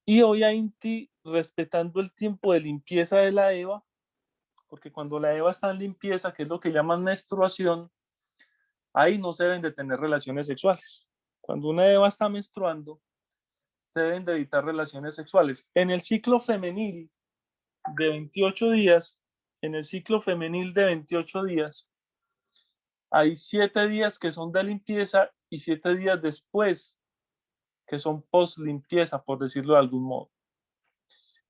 Y obviamente respetando el tiempo de limpieza de la Eva, porque cuando la Eva está en limpieza, que es lo que llaman menstruación, ahí no se deben de tener relaciones sexuales. Cuando una Eva está menstruando, se deben de evitar relaciones sexuales. En el ciclo femenil de 28 días, en el ciclo femenil de 28 días, hay 7 días que son de limpieza y 7 días después que son post limpieza, por decirlo de algún modo.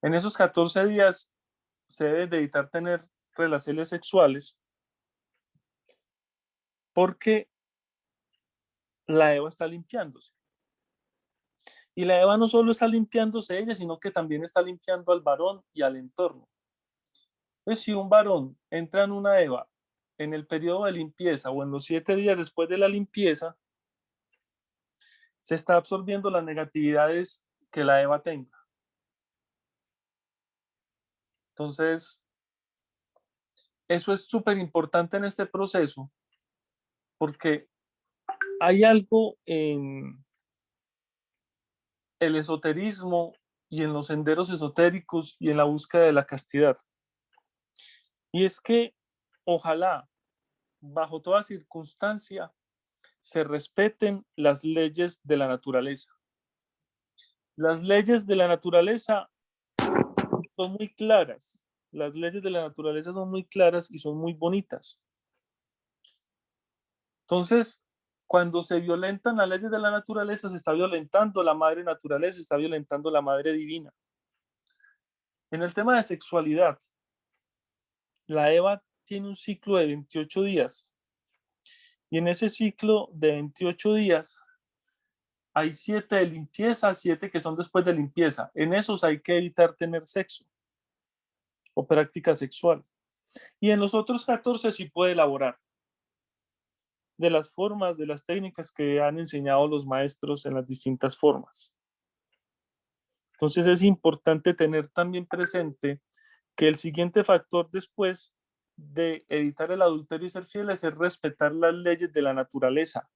En esos 14 días se debe de evitar tener relaciones sexuales porque la Eva está limpiándose. Y la Eva no solo está limpiándose ella, sino que también está limpiando al varón y al entorno. Entonces, si un varón entra en una Eva en el periodo de limpieza o en los 7 días después de la limpieza, se está absorbiendo las negatividades que la Eva tenga. Entonces, eso es súper importante en este proceso porque hay algo en el esoterismo y en los senderos esotéricos y en la búsqueda de la castidad. Y es que ojalá, bajo toda circunstancia, se respeten las leyes de la naturaleza. Las leyes de la naturaleza son muy claras. Las leyes de la naturaleza son muy claras y son muy bonitas. Entonces, cuando se violentan las leyes de la naturaleza, se está violentando la madre naturaleza, se está violentando la madre divina. En el tema de sexualidad, la Eva tiene un ciclo de 28 días y en ese ciclo de 28 días hay 7 de limpieza, 7 que son después de limpieza. En esos hay que evitar tener sexo o práctica sexual. Y en los otros 14 sí puede elaborar de las formas, de las técnicas que han enseñado los maestros en las distintas formas. Entonces es importante tener también presente que el siguiente factor después de evitar el adulterio y ser fieles es respetar las leyes de la naturaleza.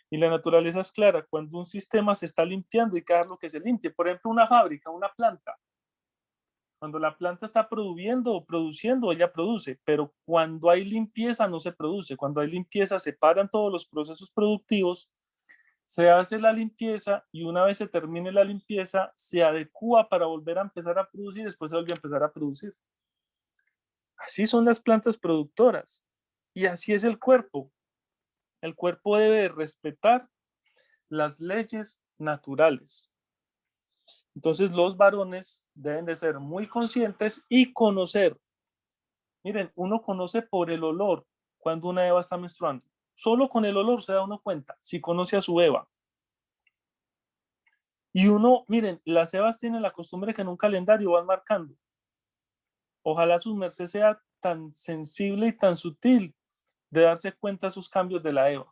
Y la naturaleza es clara, cuando un sistema se está limpiando hay que dejarlo que se limpie. Por ejemplo, una fábrica, una planta. Cuando la planta está produciendo, ella produce, pero cuando hay limpieza no se produce. Cuando hay limpieza se paran todos los procesos productivos, se hace la limpieza y una vez se termine la limpieza se adecúa para volver a empezar a producir y después se vuelve a empezar a producir. Así son las plantas productoras y así es el cuerpo. El cuerpo debe respetar las leyes naturales. Entonces los varones deben de ser muy conscientes y conocer. Miren, uno conoce por el olor cuando una Eva está menstruando. Solo con el olor se da uno cuenta si conoce a su Eva. Y uno, miren, las Evas tienen la costumbre que en un calendario van marcando. Ojalá su merced sea tan sensible y tan sutil de darse cuenta de esos cambios de la Eva,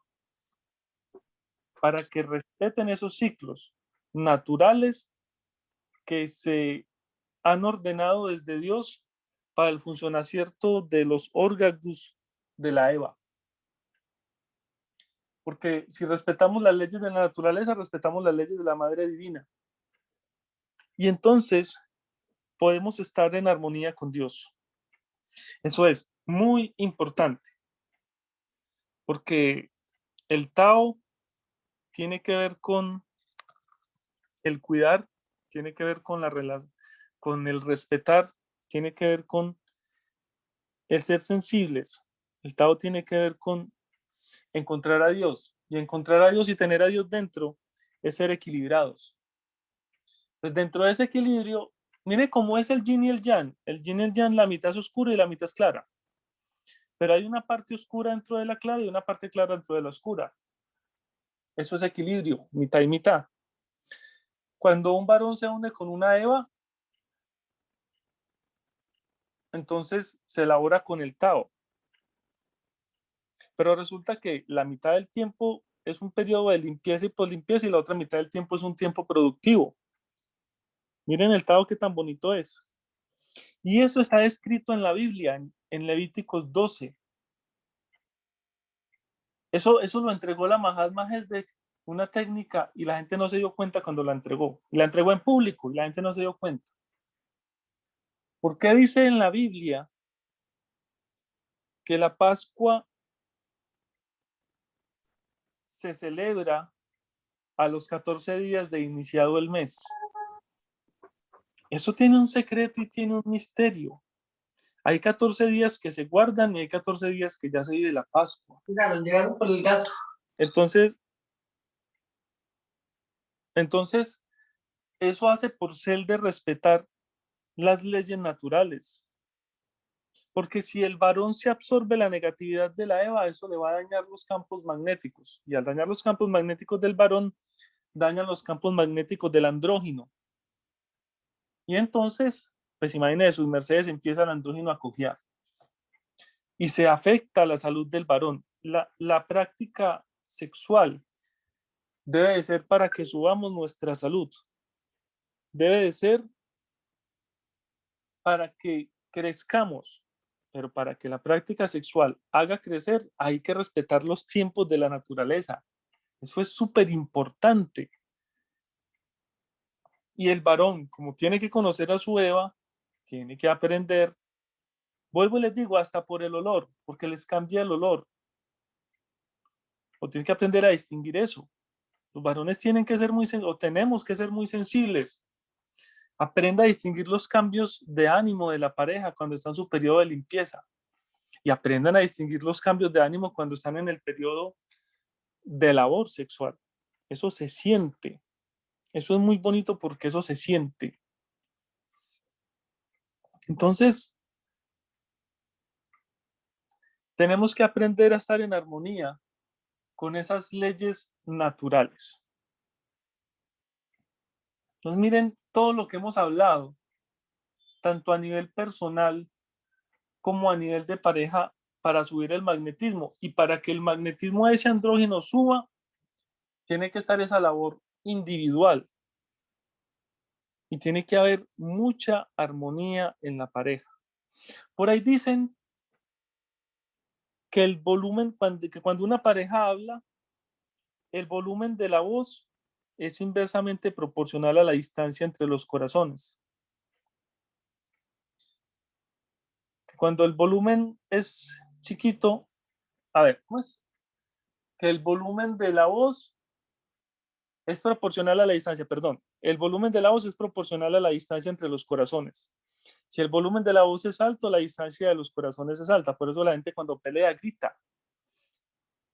para que respeten esos ciclos naturales que se han ordenado desde Dios para el funcionamiento de los órganos de la Eva. Porque si respetamos las leyes de la naturaleza, respetamos las leyes de la Madre Divina. Y entonces podemos estar en armonía con Dios. Eso es muy importante, porque el Tao tiene que ver con el cuidar, tiene que ver con la relación, con el respetar, tiene que ver con el ser sensibles. El Tao tiene que ver con encontrar a Dios. Y encontrar a Dios y tener a Dios dentro es ser equilibrados. Pues dentro de ese equilibrio, mire cómo es el yin y el yang. El yin y el yang, la mitad es oscura y la mitad es clara. Pero hay una parte oscura dentro de la clara y una parte clara dentro de la oscura. Eso es equilibrio, mitad y mitad. Cuando un varón se une con una Eva, entonces se elabora con el Tao. Pero resulta que la mitad del tiempo es un periodo de limpieza y poslimpieza y la otra mitad del tiempo es un tiempo productivo. Miren el Tao que tan bonito es. Y eso está escrito en la Biblia, en Levíticos 12. Eso lo entregó la Mahatma Hesdek, una técnica, y la gente no se dio cuenta cuando la entregó. La entregó en público y la gente no se dio cuenta. ¿Por qué dice en la Biblia que la Pascua se celebra a los 14 días de iniciado el mes? Eso tiene un secreto y tiene un misterio. Hay 14 días que se guardan y hay 14 días que ya se vive la Pascua. Claro, llegaron por el gato. Entonces, eso hace por ser de respetar las leyes naturales. Porque si el varón se absorbe la negatividad de la Eva, eso le va a dañar los campos magnéticos. Y al dañar los campos magnéticos del varón, dañan los campos magnéticos del andrógino. Y entonces, pues imagínense, sus mercedes empieza el andrógino a cojear. Y se afecta la salud del varón. La práctica sexual debe de ser para que subamos nuestra salud. Debe de ser para que crezcamos. Pero para que la práctica sexual haga crecer, hay que respetar los tiempos de la naturaleza. Eso es súper importante. Y el varón, como tiene que conocer a su Eva, tiene que aprender. Vuelvo y les digo, hasta por el olor, porque les cambia el olor. O tiene que aprender a distinguir eso. Los varones tienen que ser o tenemos que ser muy sensibles. Aprenda a distinguir los cambios de ánimo de la pareja cuando está en su periodo de limpieza. Y aprendan a distinguir los cambios de ánimo cuando están en el periodo de labor sexual. Eso se siente. Eso es muy bonito porque eso se siente. Entonces, tenemos que aprender a estar en armonía con esas leyes naturales. Entonces miren todo lo que hemos hablado, tanto a nivel personal como a nivel de pareja, para subir el magnetismo. Y para que el magnetismo de ese andrógeno suba, tiene que estar esa labor individual. Y tiene que haber mucha armonía en la pareja. Por ahí dicen que el volumen, que cuando una pareja habla, el volumen de la voz es inversamente proporcional a la distancia entre los corazones. Cuando el volumen es chiquito, a ver, ¿cómo es? Que el volumen de la voz es proporcional a la distancia, perdón. El volumen de la voz es proporcional a la distancia entre los corazones. Si el volumen de la voz es alto, la distancia de los corazones es alta. Por eso la gente cuando pelea grita.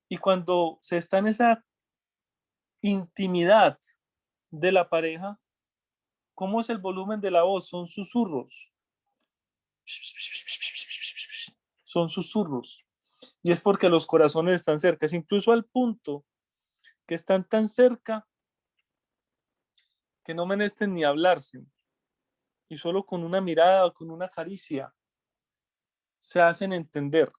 Y cuando se está en esa intimidad de la pareja, ¿cómo es el volumen de la voz? Son susurros. Son susurros. Y es porque los corazones están cerca. Es incluso al punto que están tan cerca que no menester ni hablarse. Y solo con una mirada o con una caricia se hacen entender.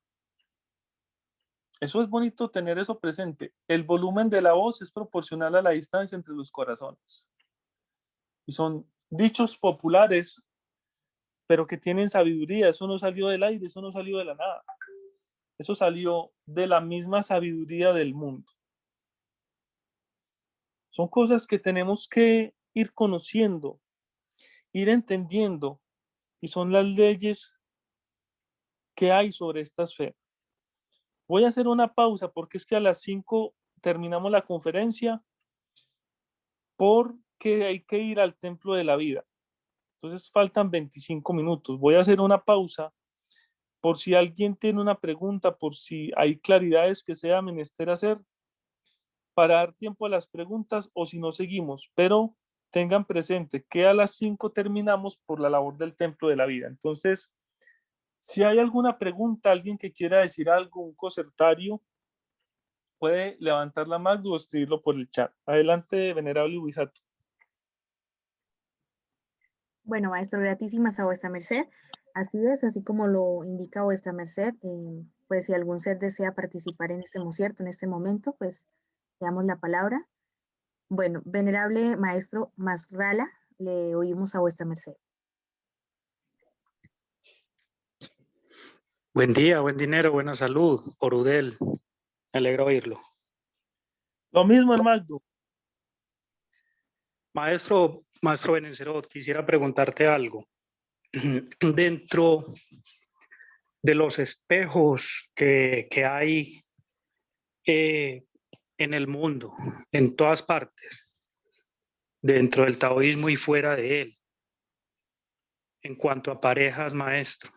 Eso es bonito tener eso presente. El volumen de la voz es proporcional a la distancia entre los corazones. Y son dichos populares, pero que tienen sabiduría. Eso no salió del aire, eso no salió de la nada. Eso salió de la misma sabiduría del mundo. Son cosas que tenemos que ir conociendo, ir entendiendo, y son las leyes que hay sobre esta esfera. Voy a hacer una pausa porque es que a las 5 terminamos la conferencia porque hay que ir al templo de la vida. Entonces faltan 25 minutos. Voy a hacer una pausa por si alguien tiene una pregunta, por si hay claridades que sea menester hacer, para dar tiempo a las preguntas o si no seguimos. Pero tengan presente que a las 5 terminamos por la labor del templo de la vida. Entonces, si hay alguna pregunta, alguien que quiera decir algo, un cosertario, puede levantar la mano o escribirlo por el chat. Adelante, venerable Ubijato. Bueno, maestro, gratísimas a vuestra merced. Así es, así como lo indica vuestra merced, pues si algún ser desea participar en este concierto, en este momento, pues le damos la palabra. Bueno, venerable maestro Masrala, le oímos a vuestra merced. Buen día, buen dinero, buena salud, Orudel. Me alegra oírlo. Lo mismo, hermano. Maestro Benecerot, quisiera preguntarte algo. Dentro de los espejos que hay en el mundo, en todas partes, dentro del taoísmo y fuera de él, en cuanto a parejas, maestro,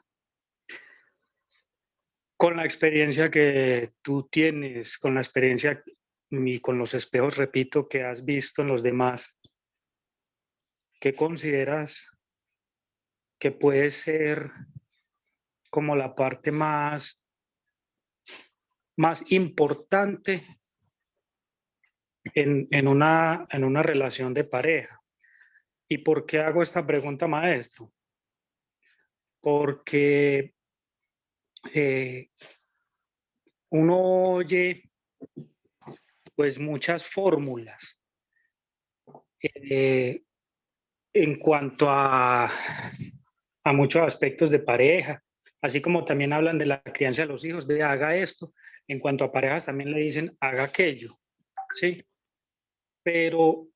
con la experiencia que tú tienes, con la experiencia y con los espejos, repito, que has visto en los demás, ¿qué consideras que puede ser como la parte más importante en una relación de pareja? ¿Y por qué hago esta pregunta, maestro? Porque uno oye pues muchas fórmulas en cuanto a muchos aspectos de pareja, así como también hablan de la crianza de los hijos, de haga esto. En cuanto a parejas también le dicen haga aquello, ¿sí? Pero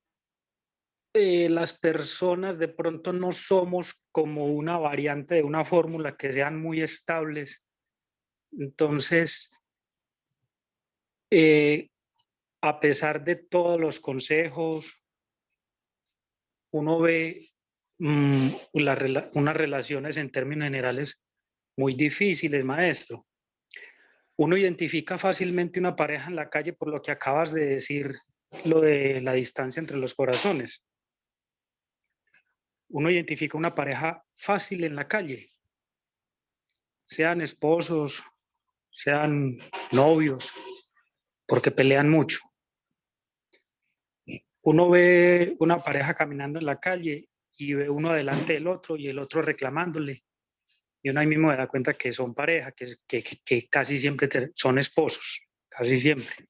las personas de pronto no somos como una variante de una fórmula que sean muy estables. Entonces, a pesar de todos los consejos, uno ve unas relaciones en términos generales muy difíciles, maestro. Uno identifica fácilmente una pareja en la calle por lo que acabas de decir, lo de la distancia entre los corazones. Uno identifica una pareja fácil en la calle, sean esposos, sean novios, porque pelean mucho. Uno ve una pareja caminando en la calle y ve uno delante del otro y el otro reclamándole. Y uno ahí mismo se da cuenta que son pareja, que casi siempre son esposos, casi siempre.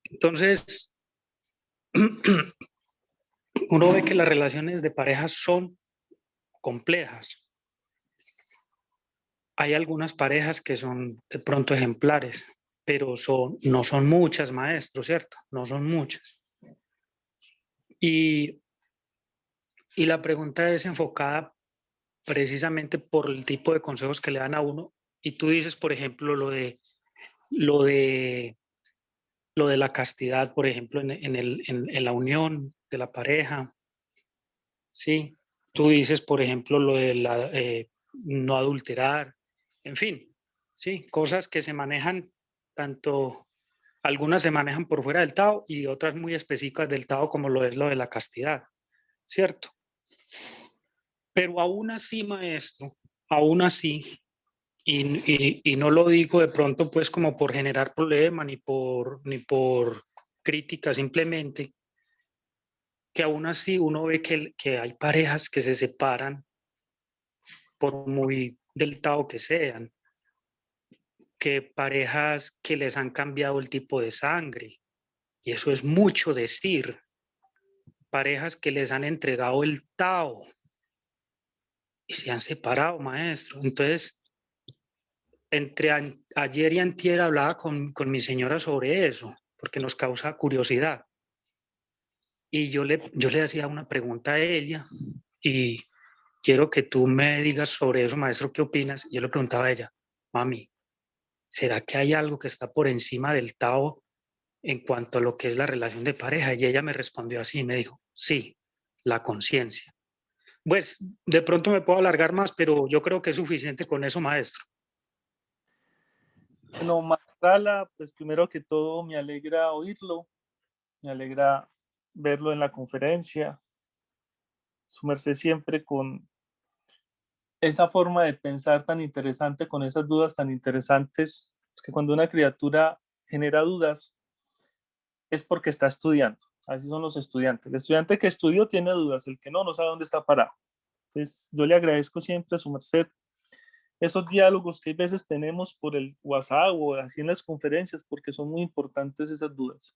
Entonces, uno ve que las relaciones de pareja son complejas. Hay algunas parejas que son de pronto ejemplares, pero no son muchas, maestro, ¿cierto? No son muchas. Y la pregunta es enfocada precisamente por el tipo de consejos que le dan a uno. Y tú dices, por ejemplo, lo de, lo de la castidad, por ejemplo, en la unión de la pareja. Sí, tú dices, por ejemplo, lo de no adulterar, en fin, sí, cosas que se manejan tanto, algunas se manejan por fuera del Tao y otras muy específicas del Tao, como lo es lo de la castidad, ¿cierto? Pero aún así, maestro, aún así, y no lo digo de pronto pues como por generar problema ni por crítica, simplemente que aún así uno ve que hay parejas que se separan por muy del Tao que sean, que parejas que les han cambiado el tipo de sangre, y eso es mucho decir, parejas que les han entregado el Tao y se han separado, maestro. Entonces, entre ayer y antier hablaba con mi señora sobre eso, porque nos causa curiosidad. Y yo le hacía una pregunta a ella y quiero que tú me digas sobre eso, maestro, ¿qué opinas? Yo le preguntaba a ella, mami, ¿será que hay algo que está por encima del Tao en cuanto a lo que es la relación de pareja? Y ella me respondió así, me dijo, sí, la conciencia. Pues de pronto me puedo alargar más, pero yo creo que es suficiente con eso, maestro. Bueno, Mastrala, pues primero que todo me alegra oírlo, me alegra verlo en la conferencia, su merced siempre con esa forma de pensar tan interesante, con esas dudas tan interesantes, que cuando una criatura genera dudas es porque está estudiando. Así son los estudiantes. El estudiante que estudió tiene dudas, el que no sabe dónde está parado. Entonces, yo le agradezco siempre a su merced esos diálogos que a veces tenemos por el WhatsApp o así en las conferencias, porque son muy importantes esas dudas.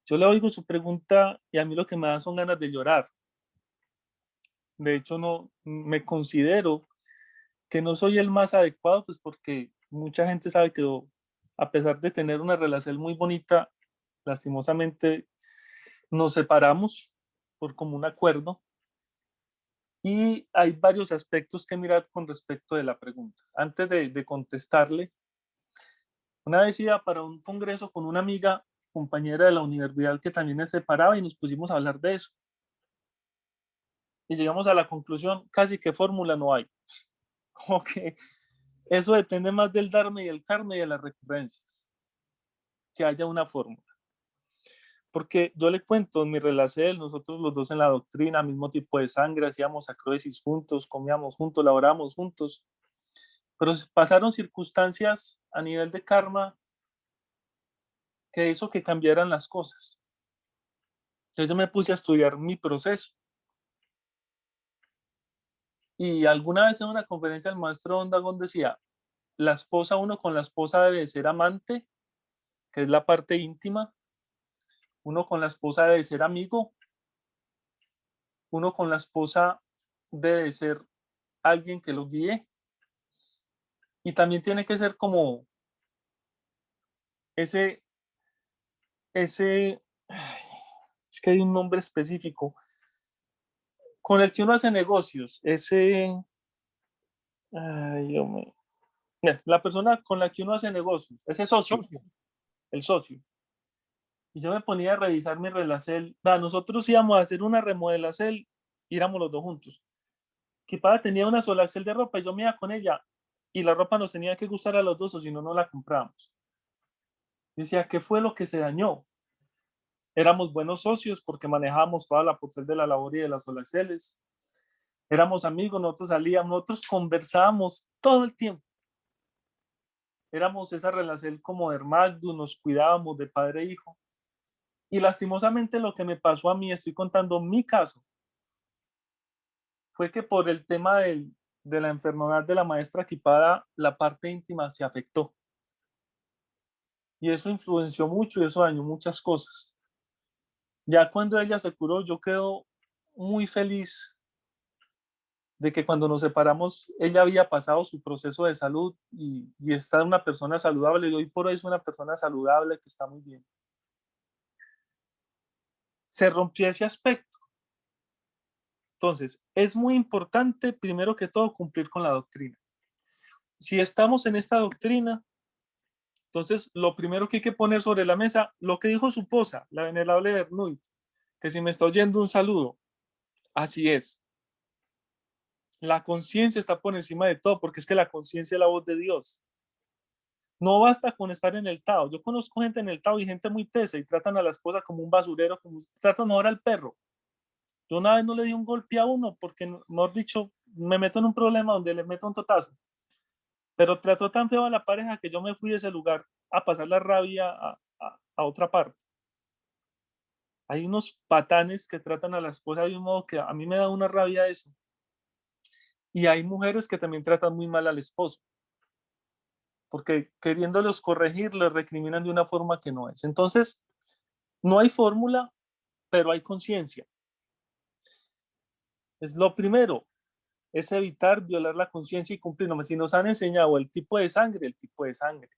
Yo le oigo su pregunta y a mí lo que me da son ganas de llorar. De hecho, no me considero que no soy el más adecuado, pues porque mucha gente sabe que a pesar de tener una relación muy bonita, lastimosamente nos separamos por común acuerdo. Y hay varios aspectos que mirar con respecto de la pregunta. Antes de contestarle, una vez iba para un congreso con una amiga, compañera de la universidad que también es separada y nos pusimos a hablar de eso. Y llegamos a la conclusión, casi que fórmula no hay. Como que eso depende más del Dharma y el Karma y de las recurrencias, que haya una fórmula. Porque yo le cuento, en mi relación, nosotros los dos en la doctrina, mismo tipo de sangre, hacíamos acróesis juntos, comíamos juntos, laboramos juntos, pero pasaron circunstancias a nivel de karma que hizo que cambiaran las cosas. Entonces yo me puse a estudiar mi proceso. Y alguna vez en una conferencia el maestro Don Dagón decía, la esposa, uno con la esposa debe ser amante, que es la parte íntima, uno con la esposa debe ser amigo, uno con la esposa debe ser alguien que lo guíe, y también tiene que ser como ese, es que hay un nombre específico, con el que uno hace negocios, ay, Dios mío. La persona con la que uno hace negocios, ese socio, el socio. Y yo me ponía a revisar mi relación. Nosotros íbamos a hacer una remodelación y éramos los dos juntos. Que para tenía una sola axel de ropa y yo me iba con ella. Y la ropa nos tenía que gustar a los dos o si no, no la compramos. Decía, ¿qué fue lo que se dañó? Éramos buenos socios porque manejábamos toda la porcel de la labor y de las solaxeles. Éramos amigos, nosotros salíamos, nosotros conversábamos todo el tiempo. éramos esa relación como de hermano, nos cuidábamos de padre e hijo. Y lastimosamente lo que me pasó a mí, estoy contando mi caso, fue que por el tema de la enfermedad de la maestra equipada, la parte íntima se afectó. Y eso influenció mucho y eso dañó muchas cosas. Ya cuando ella se curó, yo quedo muy feliz de que cuando nos separamos, ella había pasado su proceso de salud y está una persona saludable. Y hoy por hoy es una persona saludable que está muy bien. Se rompió ese aspecto. Entonces, es muy importante, primero que todo, cumplir con la doctrina. Si estamos en esta doctrina, entonces lo primero que hay que poner sobre la mesa, lo que dijo su esposa, la venerable Bernuit, que si me está oyendo un saludo, así es. La conciencia está por encima de todo, porque es que la conciencia es la voz de Dios. No basta con estar en el Tao. Yo conozco gente en el Tao y gente muy tesa y tratan a la esposa como un basurero, como tratan mejor al perro. Yo una vez no le di un golpe a uno porque, mejor dicho, me meto en un problema donde le meto un totazo. Pero trató tan feo a la pareja que yo me fui de ese lugar a pasar la rabia a otra parte. Hay unos patanes que tratan a la esposa de un modo que a mí me da una rabia eso. Y hay mujeres que también tratan muy mal al esposo. Porque queriéndolos corregir, les recriminan de una forma que no es. Entonces, no hay fórmula, pero hay conciencia. Es lo primero, es evitar violar la conciencia y cumplir. Si nos han enseñado el tipo de sangre, el tipo de sangre.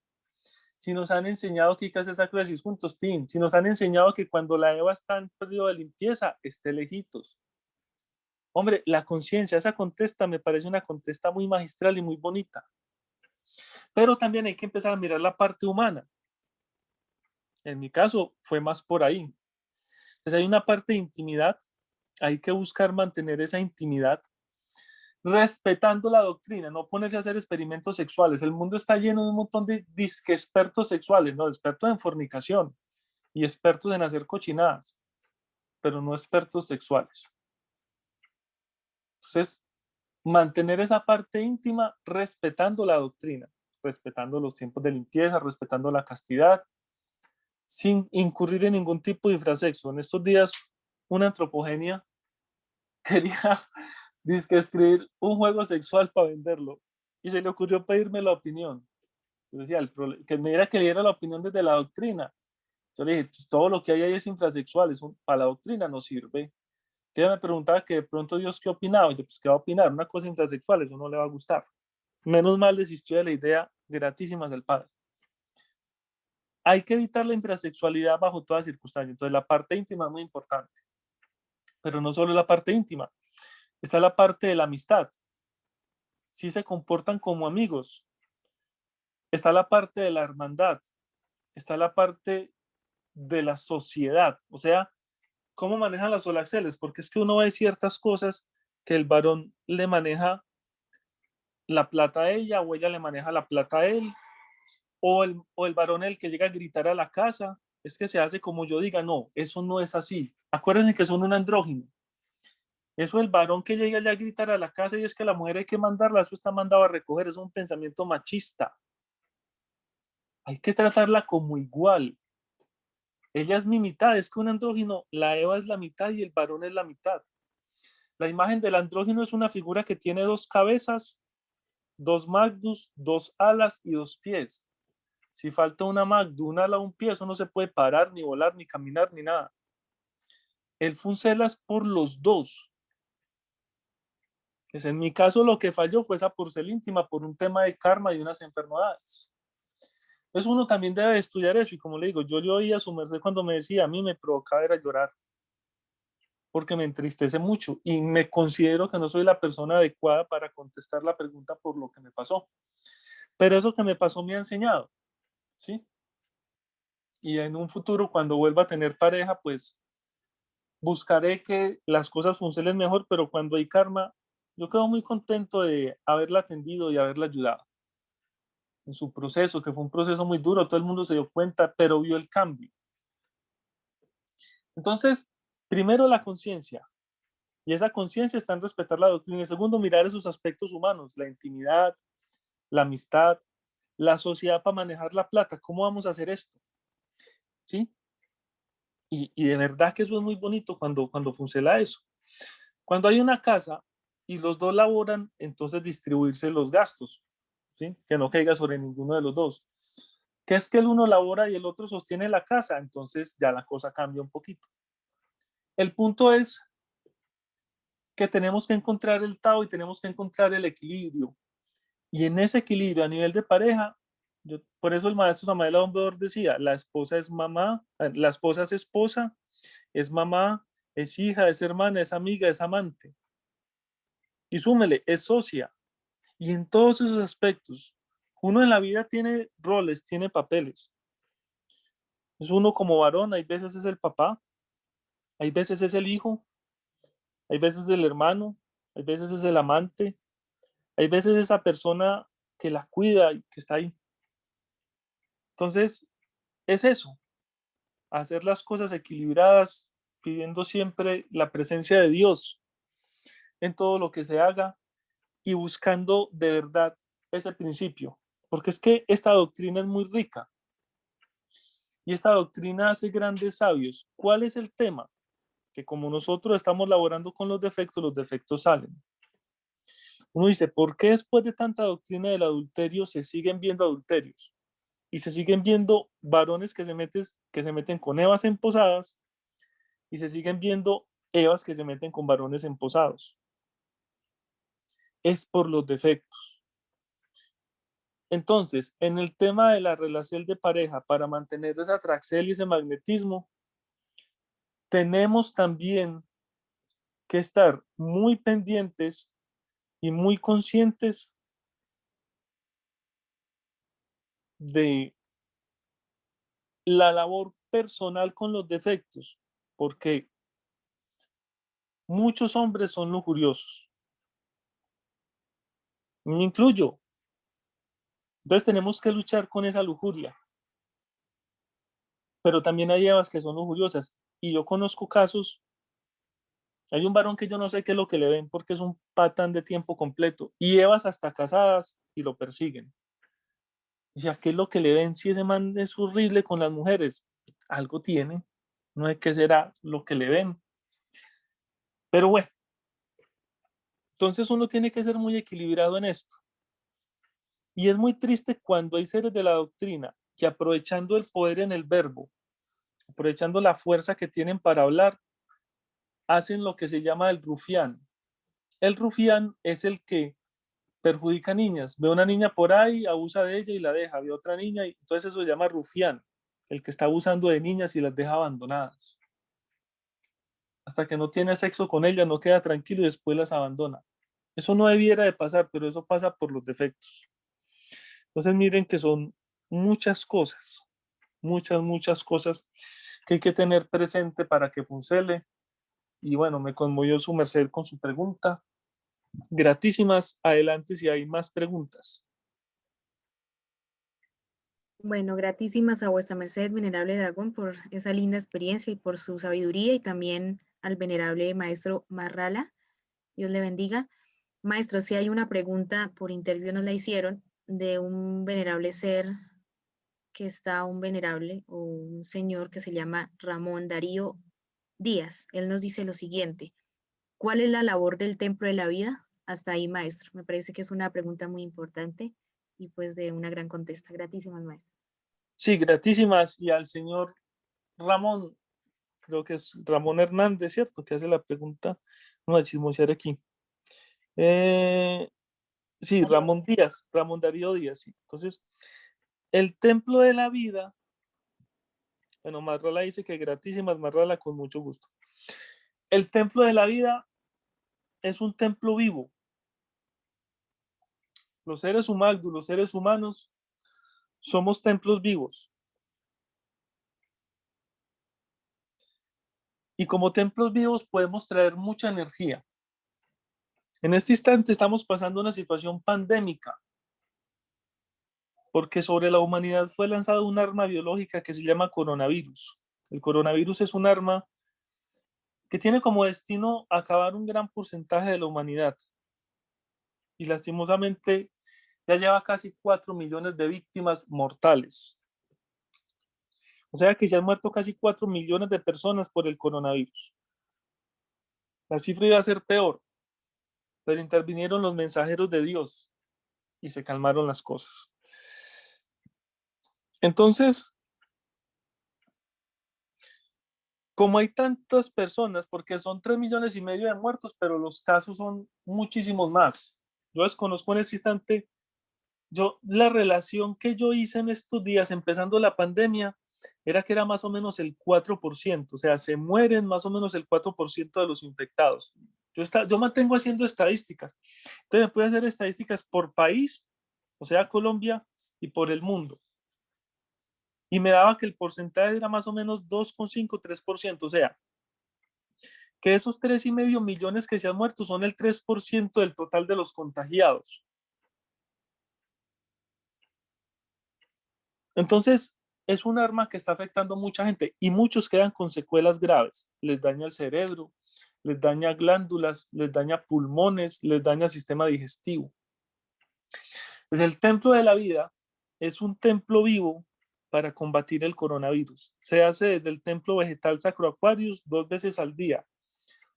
Si nos han enseñado que hay que hacer sacrificios juntos, Tim. Si nos han enseñado que cuando la Eva está en periodo de limpieza, esté lejitos. Hombre, la conciencia, esa contesta me parece una contesta muy magistral y muy bonita. Pero también hay que empezar a mirar la parte humana. En mi caso, fue más por ahí. Entonces hay una parte de intimidad. Hay que buscar mantener esa intimidad respetando la doctrina, no ponerse a hacer experimentos sexuales. El mundo está lleno de un montón de disque expertos sexuales, no, expertos en fornicación y expertos en hacer cochinadas, pero no expertos sexuales. Entonces, mantener esa parte íntima respetando la doctrina, respetando los tiempos de limpieza, respetando la castidad, sin incurrir en ningún tipo de infrasexo. En estos días, una antropogenia quería dizque escribir un juego sexual para venderlo y se le ocurrió pedirme la opinión. Yo decía, que me diera que le diera la opinión desde la doctrina. Yo le dije, pues, todo lo que hay ahí es infrasexual, para la doctrina no sirve. Que ella me preguntaba que de pronto Dios qué opinaba. Y yo, pues, ¿qué va a opinar? Una cosa infrasexual, eso no le va a gustar. Menos mal desistió de la idea gratísima del padre. Hay que evitar la infrasexualidad bajo todas circunstancias. Entonces, la parte íntima es muy importante. Pero no solo la parte íntima. Está la parte de la amistad. Si se comportan como amigos. Está la parte de la hermandad. Está la parte de la sociedad. O sea, cómo manejan las solaceles. Porque es que uno ve ciertas cosas que el varón le maneja la plata a ella o ella le maneja la plata a él. O el varón el que llega a gritar a la casa. Es que se hace como yo diga. No, eso no es así. Acuérdense que son un andrógino. Eso el varón que llega ya a gritar a la casa y es que la mujer hay que mandarla, eso está mandado a recoger, es un pensamiento machista. Hay que tratarla como igual. Ella es mi mitad, es que un andrógino, la Eva es la mitad y el varón es la mitad. La imagen del andrógino es una figura que tiene dos cabezas, dos magdus, dos alas y dos pies. Si falta una magdu, un ala, un pie, eso no se puede parar, ni volar, ni caminar, ni nada. El funcela es por los dos. Pues en mi caso lo que falló fue esa porcel íntima por un tema de karma y unas enfermedades. Entonces uno también debe estudiar eso y como le digo, yo le oía a su merced cuando me decía, a mí me provocaba era llorar porque me entristece mucho y me considero que no soy la persona adecuada para contestar la pregunta por lo que me pasó. Pero eso que me pasó me ha enseñado, ¿sí? Y en un futuro cuando vuelva a tener pareja, pues buscaré que las cosas funcionen mejor, pero cuando hay karma, yo quedo muy contento de haberla atendido y haberla ayudado en su proceso, que fue un proceso muy duro, todo el mundo se dio cuenta, pero vio el cambio. Entonces, primero la conciencia, y esa conciencia está en respetar la doctrina, y segundo, mirar esos aspectos humanos, la intimidad, la amistad, la sociedad para manejar la plata. ¿Cómo vamos a hacer esto? ¿Sí? Y de verdad que eso es muy bonito cuando funciona eso. Cuando hay una casa y los dos laboran, entonces distribuirse los gastos, ¿sí? Que no caiga sobre ninguno de los dos. Que es que el uno labora y el otro sostiene la casa, entonces ya la cosa cambia un poquito. El punto es que tenemos que encontrar el tao y tenemos que encontrar el equilibrio. Y en ese equilibrio a nivel de pareja, por eso el maestro Samael Aún decía, la esposa es mamá, la esposa es mamá, es hija, es hermana, es amiga, es amante. Y súmele, es socia. Y en todos esos aspectos, uno en la vida tiene roles, tiene papeles. Es uno como varón, hay veces es el papá, hay veces es el hijo, hay veces es el hermano, hay veces es el amante, hay veces esa persona que la cuida y que está ahí. Entonces, es eso, hacer las cosas equilibradas, pidiendo siempre la presencia de Dios en todo lo que se haga y buscando de verdad ese principio. Porque es que esta doctrina es muy rica y esta doctrina hace grandes sabios. ¿Cuál es el tema? Que como nosotros estamos laborando con los defectos salen. Uno dice, ¿por qué después de tanta doctrina del adulterio se siguen viendo adulterios? Y se siguen viendo varones que se meten con evas emposadas y se siguen viendo evas que se meten con varones emposados. Es por los defectos. Entonces, en el tema de la relación de pareja, para mantener esa atracción y ese magnetismo, tenemos también que estar muy pendientes y muy conscientes de la labor personal con los defectos, porque muchos hombres son lujuriosos. Me incluyo. Entonces tenemos que luchar con esa lujuria. Pero también hay evas que son lujuriosas. Y yo conozco casos. Hay un varón que yo no sé qué es lo que le ven porque es un patán de tiempo completo. Y evas hasta casadas y lo persiguen. O sea, ¿qué es lo que le ven si ese man es horrible con las mujeres? Algo tiene. No sé qué será lo que le ven. Pero bueno, entonces uno tiene que ser muy equilibrado en esto. Y es muy triste cuando hay seres de la doctrina que aprovechando el poder en el verbo, aprovechando la fuerza que tienen para hablar, hacen lo que se llama el rufián. El rufián es el que perjudica a niñas. Ve una niña por ahí, abusa de ella y la deja. Ve otra niña y entonces eso se llama rufián. El que está abusando de niñas y las deja abandonadas. Hasta que no tiene sexo con ellas, no queda tranquilo y después las abandona. Eso no debiera de pasar, pero eso pasa por los defectos. Entonces miren que son muchas cosas, muchas cosas que hay que tener presente para que funcione. Y bueno, me conmovió su merced con su pregunta. Gratísimas, adelante si hay más preguntas. Bueno, gratísimas a vuestra merced, venerable dragón, por esa linda experiencia y por su sabiduría, y también al venerable maestro Marrala. Dios le bendiga. Maestro, si hay una pregunta por interview, nos la hicieron de un venerable ser que está, un venerable o un señor que se llama Ramón Darío Díaz. Él nos dice lo siguiente: ¿cuál es la labor del templo de la vida? Hasta ahí, maestro. Me parece que es una pregunta muy importante y pues de una gran contesta. Gratísimas, maestro. Sí, gratísimas. Y al señor Ramón, creo que es Ramón Hernández, ¿cierto? Que hace la pregunta. Vamos a chismosear aquí. Sí, Ramón Díaz, Ramón Darío Díaz, sí. Entonces, el templo de la vida, bueno, Marrala dice que gratísimas, Marrala, con mucho gusto. El templo de la vida es un templo vivo. Los seres humanos, somos templos vivos. Y como templos vivos podemos traer mucha energía. En este instante estamos pasando una situación pandémica, porque sobre la humanidad fue lanzado un arma biológica que se llama coronavirus. El coronavirus es un arma que tiene como destino acabar un gran porcentaje de la humanidad. Y lastimosamente ya lleva casi 4 millones de víctimas mortales. O sea que se han muerto casi 4 millones de personas por el coronavirus. La cifra iba a ser peor, pero intervinieron los mensajeros de Dios y se calmaron las cosas. Entonces, como hay tantas personas, porque son 3,5 millones de muertos, pero los casos son muchísimos más. Yo desconozco en este instante, la relación que yo hice en estos días, empezando la pandemia, era que era más o menos el 4%, o sea, se mueren más o menos el 4% de los infectados. Yo mantengo haciendo estadísticas. Entonces, me puede hacer estadísticas por país, o sea, Colombia, y por el mundo. Y me daba que el porcentaje era más o menos 2,5, 3%, o sea, que esos 3,5 millones que se han muerto son el 3% del total de los contagiados. Entonces, es un arma que está afectando a mucha gente y muchos quedan con secuelas graves. Les daña el cerebro, les daña glándulas, les daña pulmones, les daña sistema digestivo. Pues el templo de la vida es un templo vivo para combatir el coronavirus. Se hace desde el templo vegetal Sacro Aquarius 2 veces al día.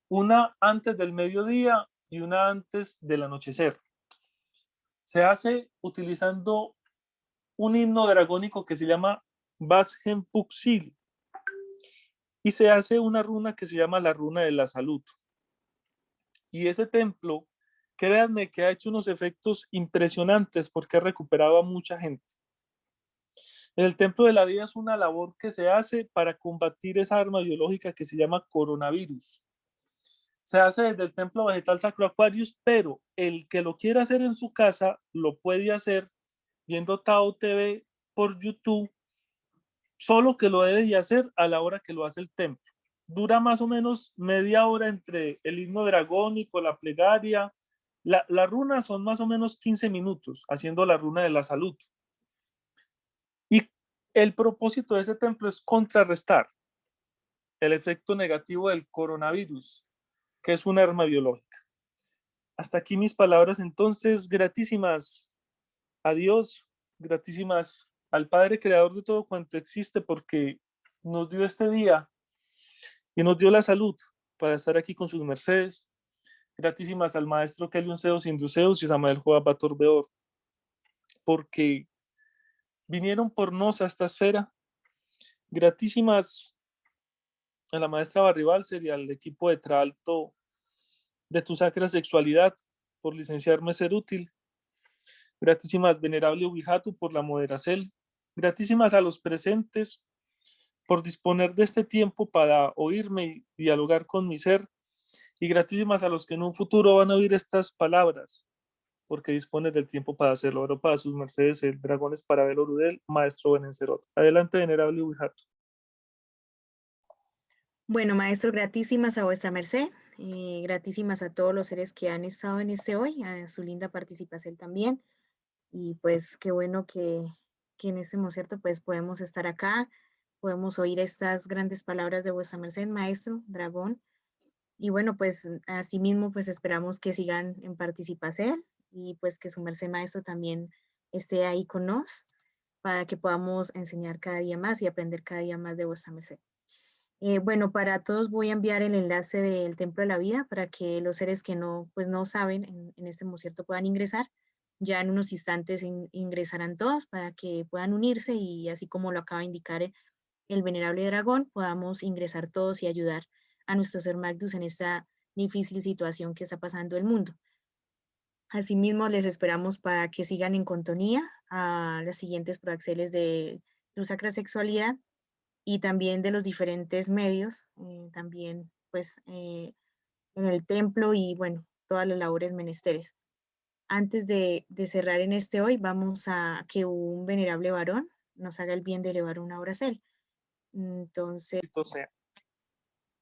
Una antes del mediodía y una antes del anochecer. Se hace utilizando un himno dragónico que se llama Vasgen Puxil y se hace una runa que se llama la runa de la salud. Y ese templo, créanme que ha hecho unos efectos impresionantes porque ha recuperado a mucha gente. El templo de la vida es una labor que se hace para combatir esa arma biológica que se llama coronavirus. Se hace desde el templo vegetal Sacro Aquarius, pero el que lo quiera hacer en su casa lo puede hacer viendo Tao TV por YouTube, solo que lo debe de hacer a la hora que lo hace el templo. Dura más o menos media hora entre el himno dragónico, la plegaria. La runa son más o menos 15 minutos haciendo la runa de la salud. Y el propósito de ese templo es contrarrestar el efecto negativo del coronavirus, que es un arma biológica. Hasta aquí mis palabras, entonces, gratísimas a Dios, gratísimas al Padre Creador de todo cuanto existe, porque nos dio este día y nos dio la salud para estar aquí con sus mercedes. Gratísimas al Maestro Kelion Zeus Induceus y Samael Joab Bator Beor, porque vinieron por nos a esta esfera. Gratísimas a la maestra Barribalser y al equipo de Traalto de tu sacra sexualidad por licenciarme ser útil. Gratísimas venerable Ubijatu por la moderacel. Gratísimas a los presentes por disponer de este tiempo para oírme y dialogar con mi ser. Y gratísimas a los que en un futuro van a oír estas palabras, porque dispones del tiempo para hacerlo. Oro para sus mercedes, el dragón es para Belorudel, maestro Benencerot. Adelante, venerable Ubijatu. Bueno, maestro, gratísimas a vuestra merced, gratísimas a todos los seres que han estado en este hoy, a su linda participación también. Y pues qué bueno que en este concierto pues podemos estar acá, podemos oír estas grandes palabras de vuestra merced, maestro, dragón. Y bueno, pues asimismo pues esperamos que sigan en participación y pues que su merced maestro también esté ahí con nos para que podamos enseñar cada día más y aprender cada día más de vuestra merced. Bueno, para todos voy a enviar el enlace del Templo de la Vida para que los seres que no, pues no saben en este concierto puedan ingresar. Ya en unos instantes ingresarán todos para que puedan unirse y así como lo acaba de indicar el venerable dragón, podamos ingresar todos y ayudar a nuestro ser Magnus en esta difícil situación que está pasando el mundo. Asimismo, les esperamos para que sigan en contonía a las siguientes proaxeles de tu sacra sexualidad y también de los diferentes medios, también pues en el templo y bueno, todas las labores menesteres. Antes de cerrar en este hoy, vamos a que un venerable varón nos haga el bien de elevar una oración. Entonces,